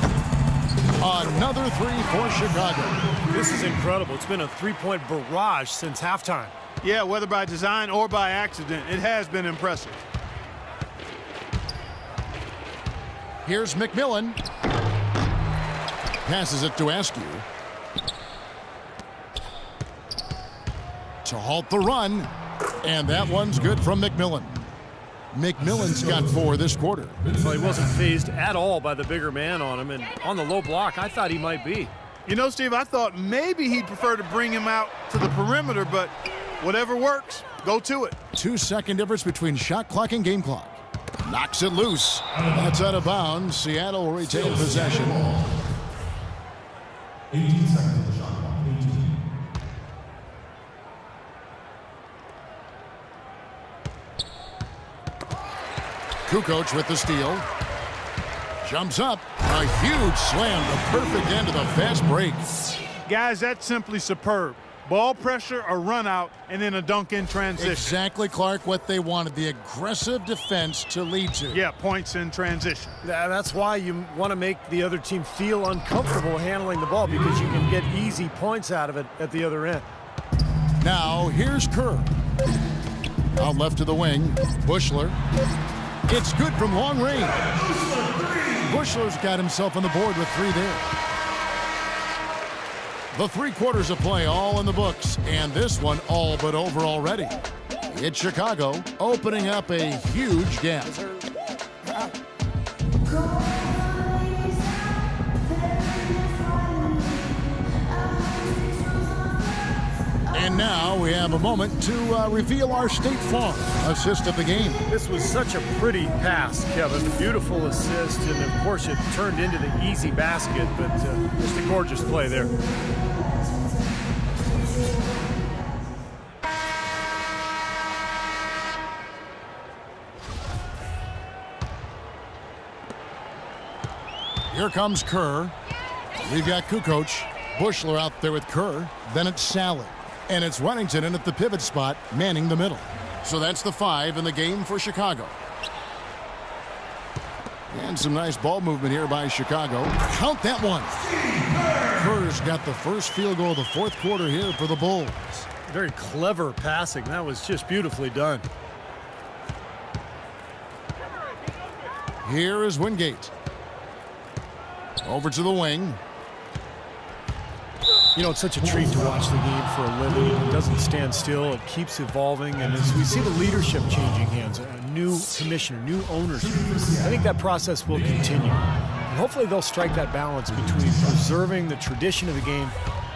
Another 3 for Chicago. This is incredible. It's been a three-point barrage since halftime. Yeah, whether by design or by accident, it has been impressive. Here's McMillan. passes it to Askew. To halt the run. And that one's good from McMillan. McMillan's got 4 this quarter. Well, he wasn't phased at all by the bigger man on him, and on the low block, I thought he might be. You know, Steve, I thought maybe he'd prefer to bring him out to the perimeter, but whatever works, go to it. 2-second difference between shot clock and game clock. Knocks it loose. That's out of bounds. Seattle will retain possession. 18 seconds on the shot clock. 18. Kukoc with the steal. Jumps up. A huge slam. The perfect end of the fast break. Guys, that's simply superb. Ball pressure, a run out, and then a dunk in transition. Exactly, Clark, what they wanted. The aggressive defense to lead to. Yeah, points in transition. That's why you want to make the other team feel uncomfortable handling the ball, because you can get easy points out of it at the other end. Now, here's Kerr. Out left to the wing. Buechler. It's good from long range. Buechler's got himself on the board with 3 there. The 3 quarters of play all in the books, and this one all but over already. It's Chicago opening up a huge gap. And now we have a moment to reveal our State Farm assist of the game. This was such a pretty pass, Kevin. Beautiful assist, and of course it turned into the easy basket, but just a gorgeous play there. Here comes Kerr. We've got Kukoc. Buechler out there with Kerr. Then it's Salad. And it's Runington in at the pivot spot, manning the middle. So that's the 5 in the game for Chicago. And some nice ball movement here by Chicago. Count that one. Kerr's got the first field goal of the 4th quarter here for the Bulls. Very clever passing. That was just beautifully done. Here is Wingate. Over to the wing. You know, it's such a treat to watch the game for a living. It doesn't stand still. It keeps evolving. And as we see the leadership changing hands, a new commissioner, new owners, I think that process will continue. And hopefully they'll strike that balance between preserving the tradition of the game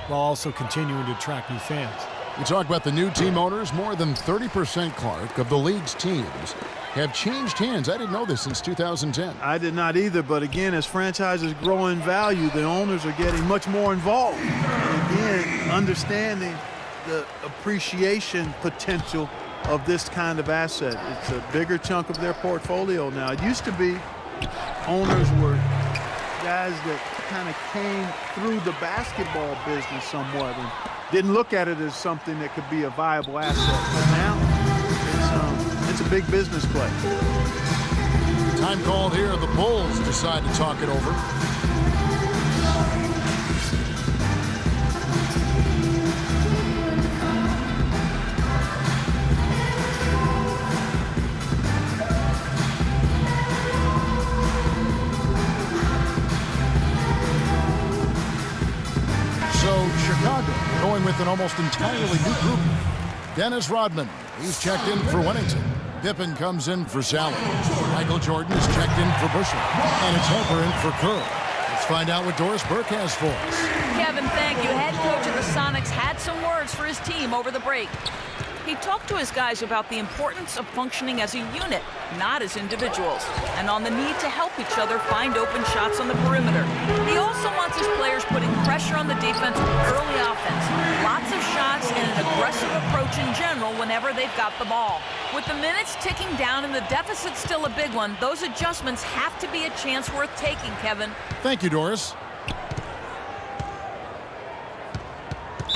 while also continuing to attract new fans. We talk about the new team owners. More than 30%, Clark, of the league's teams have changed hands. I didn't know this since 2010. I did not either, but again, as franchises grow in value, the owners are getting much more involved. And again, understanding the appreciation potential of this kind of asset. It's a bigger chunk of their portfolio now. It used to be owners were guys that kind of came through the basketball business somewhat and didn't look at it as something that could be a viable asset. But now, it's a big business play. Time called here. The Bulls decide to talk it over. So Chicago going with an almost entirely new group. Dennis Rodman, he's checked in for Wennington. Pippen comes in for Salad. Michael Jordan is checked in for Buechler. And it's Harper in for Kerr. Let's find out what Doris Burke has for us. Kevin, thank you. Head coach of the Sonics had some words for his team over the break. He talked to his guys about the importance of functioning as a unit, not as individuals, and on the need to help each other find open shots on the perimeter. He also wants his players putting pressure on the defense with early offense, lots of shots, and an aggressive approach in general whenever they've got the ball. With the minutes ticking down and the deficit still a big one, those adjustments have to be a chance worth taking, Kevin. Thank you, Doris.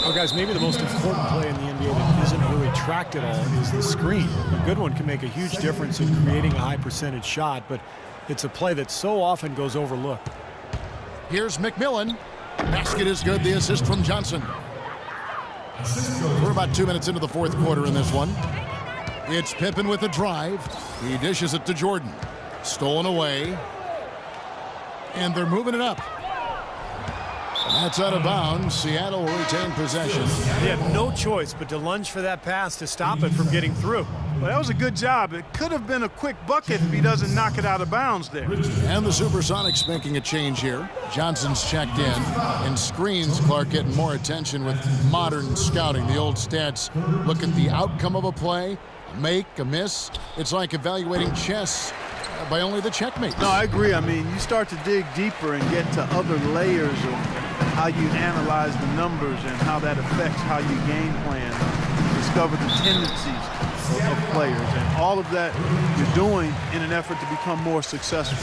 Well, guys, maybe the most important play in the NBA that isn't really tracked at all is the screen. A good one can make a huge difference in creating a high percentage shot, but it's a play that so often goes overlooked. Here's McMillan. Basket is good. The assist from Johnson. We're about 2 minutes into the 4th quarter in this one. It's Pippen with a drive. He dishes it to Jordan. Stolen away. And they're moving it up. That's out of bounds. Seattle will retain possession. They have no choice but to lunge for that pass to stop it from getting through. Well, that was a good job. It could have been a quick bucket if he doesn't knock it out of bounds there. And the Supersonics making a change here. Johnson's checked in. And screens, Clark getting more attention with modern scouting. The old stats look at the outcome of a play, a make, a miss. It's like evaluating chess by only the checkmate. No, I agree. I mean, you start to dig deeper and get to other layers of how you analyze the numbers and how that affects how you game plan, discover the tendencies of players, and all of that you're doing in an effort to become more successful.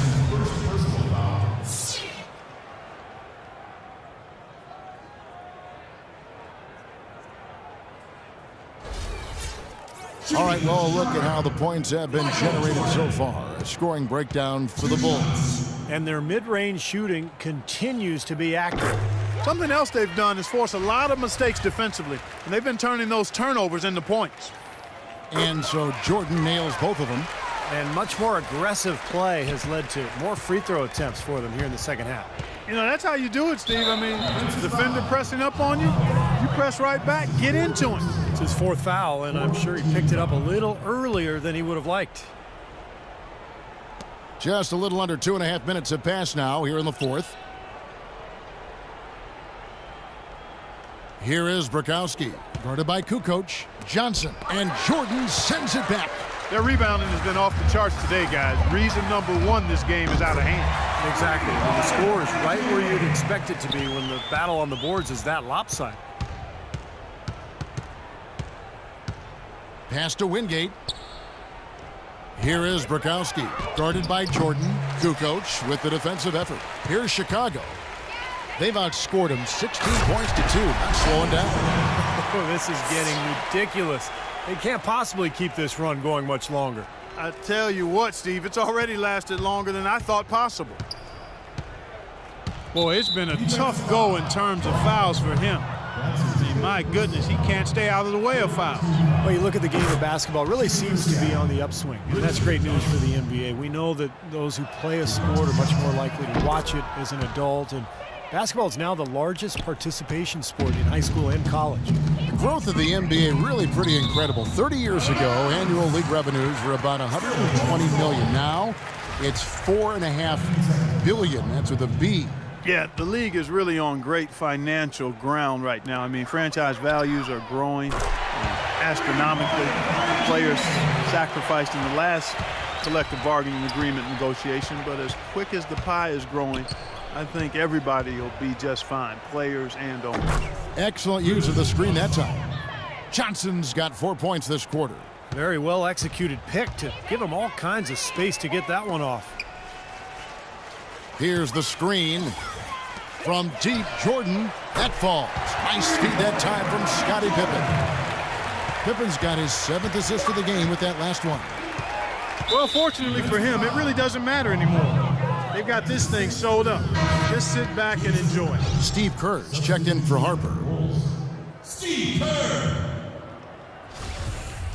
All right, well, look at how the points have been generated so far. A scoring breakdown for the Bulls. And their mid-range shooting continues to be accurate. Something else they've done is force a lot of mistakes defensively, and they've been turning those turnovers into points. And so Jordan nails both of them. And much more aggressive play has led to more free throw attempts for them here in the second half. You know, that's how you do it, Steve. I mean, defender pressing up on you, you press right back, get into him. It's his fourth foul, and I'm sure he picked it up a little earlier than he would have liked. Just a little under 2.5 minutes have passed now here in the fourth. Here is Bukowski, guarded by Kukoc, Johnson, and Jordan sends it back. Their rebounding has been off the charts today, guys. Reason number one, this game is out of hand. Exactly. And the score is right where you'd expect it to be when the battle on the boards is that lopsided. Pass to Wingate. Here is Bukowski, guarded by Jordan. Kukoc with the defensive effort. Here's Chicago. They've outscored him 16 points to 2. Not slowing down. Oh, this is getting ridiculous. They can't possibly keep this run going much longer. I tell you what, Steve, it's already lasted longer than I thought possible. Boy, it's been a tough go in terms of fouls for him. I mean, my goodness, he can't stay out of the way of fouls. Well, you look at the game of basketball, it really seems to be on the upswing, and that's great news for the NBA. We know that those who play a sport are much more likely to watch it as an adult, and basketball is now the largest participation sport in high school and college. The growth of the NBA really pretty incredible. 30 years ago, annual league revenues were about $120 million. Now, it's $4.5 billion. That's with a B. Yeah, the league is really on great financial ground right now. I mean, franchise values are growing astronomically. Players sacrificed in the last collective bargaining agreement negotiation, but as quick as the pie is growing, I think everybody will be just fine, players and owners. Excellent use of the screen that time. Johnson's got 4 points this quarter. Very well executed pick to give him all kinds of space to get that one off. Here's the screen from deep. Jordan. That falls. Nice feed that time from Scottie Pippen. Pippen's got his 7th assist of the game with that last one. Well, fortunately for him, it really doesn't matter anymore. They've got this thing sold up. Just sit back and enjoy. Steve Kerr's checked in for Harper. Steve Kerr.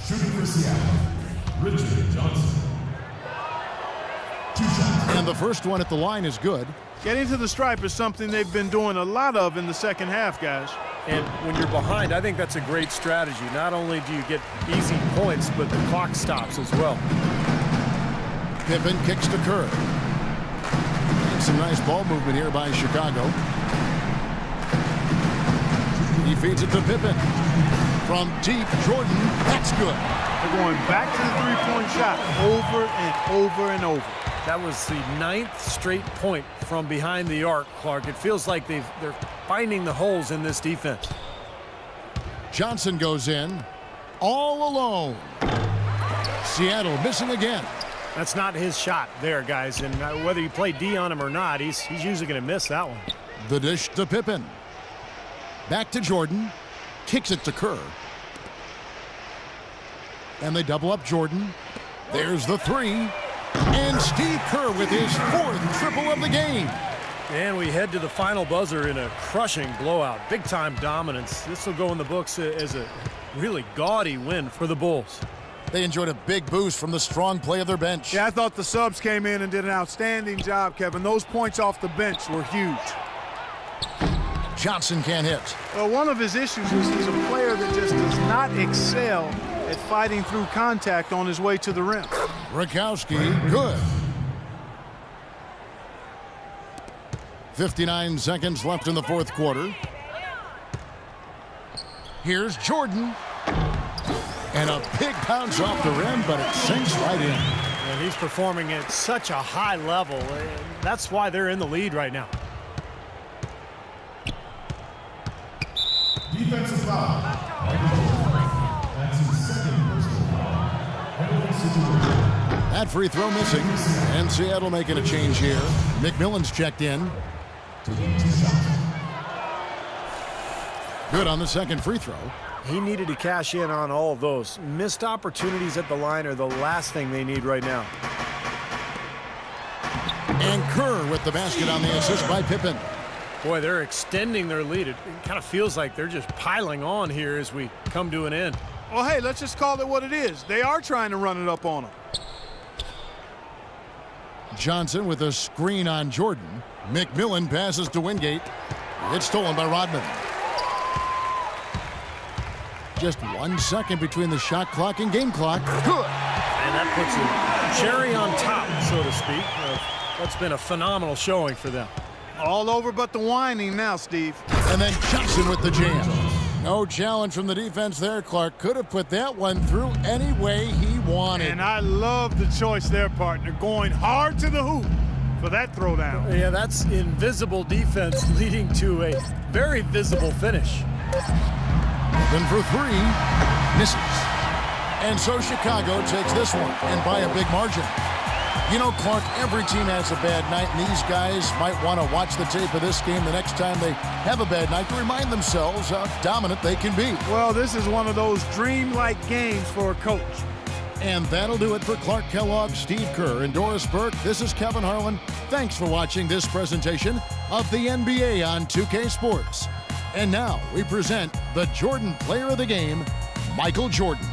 Shooting for Seattle, Richard Johnson. 2 shots. And the first one at the line is good. Getting to the stripe is something they've been doing a lot of in the second half, guys. And when you're behind, I think that's a great strategy. Not only do you get easy points, but the clock stops as well. Pippen kicks to Kerr. Some nice ball movement here by Chicago. He feeds it to Pippen. From deep, Jordan. That's good. They're going back to the three-point shot over and over and over. That was the 9th straight point from behind the arc, Clark. It feels like they're finding the holes in this defense. Johnson goes in all alone. Seattle missing again. That's not his shot there, guys. And whether you play D on him or not, he's usually going to miss that one. The dish to Pippen. Back to Jordan. Kicks it to Kerr. And they double up Jordan. There's the 3. And Steve Kerr with his 4th triple of the game. And we head to the final buzzer in a crushing blowout. Big-time dominance. This will go in the books as a really gaudy win for the Bulls. They enjoyed a big boost from the strong play of their bench. Yeah, I thought the subs came in and did an outstanding job, Kevin. Those points off the bench were huge. Johnson can't hit. Well, one of his issues is he's a player that just does not excel at fighting through contact on his way to the rim. Rakowski, good. 59 seconds left in the fourth quarter. Here's Jordan. And a big bounce off the rim, but it sinks right in. And he's performing at such a high level. That's why they're in the lead right now. Defensive foul. That's his second personal foul. Penalty situation. That free throw missing. And Seattle making a change here. McMillan's checked in. Good on the second free throw. He needed to cash in on all of those. Missed opportunities at the line are the last thing they need right now. And Kerr with the basket on the assist by Pippen. Boy, they're extending their lead. It kind of feels like they're just piling on here as we come to an end. Well, hey, let's just call it what it is. They are trying to run it up on them. Johnson with a screen on Jordan. McMillan passes to Wingate. It's stolen by Rodman. Just 1 second between the shot clock and game clock. Good. And that puts a cherry on top, so to speak. That's been a phenomenal showing for them. All over but the whining now, Steve. And then Johnson with the jam. No challenge from the defense there. Clark could have put that one through any way he wanted. And I love the choice there, partner. Going hard to the hoop for that throwdown. Yeah, that's invisible defense leading to a very visible finish. Then for three, misses. And so Chicago takes this one, and by a big margin. You know, Clark, every team has a bad night, and these guys might want to watch the tape of this game the next time they have a bad night to remind themselves how dominant they can be. Well, this is one of those dreamlike games for a coach. And that'll do it for Clark Kellogg, Steve Kerr, and Doris Burke. This is Kevin Harlan. Thanks for watching this presentation of the NBA on 2K Sports. And now we present the Jordan Player of the Game, Michael Jordan.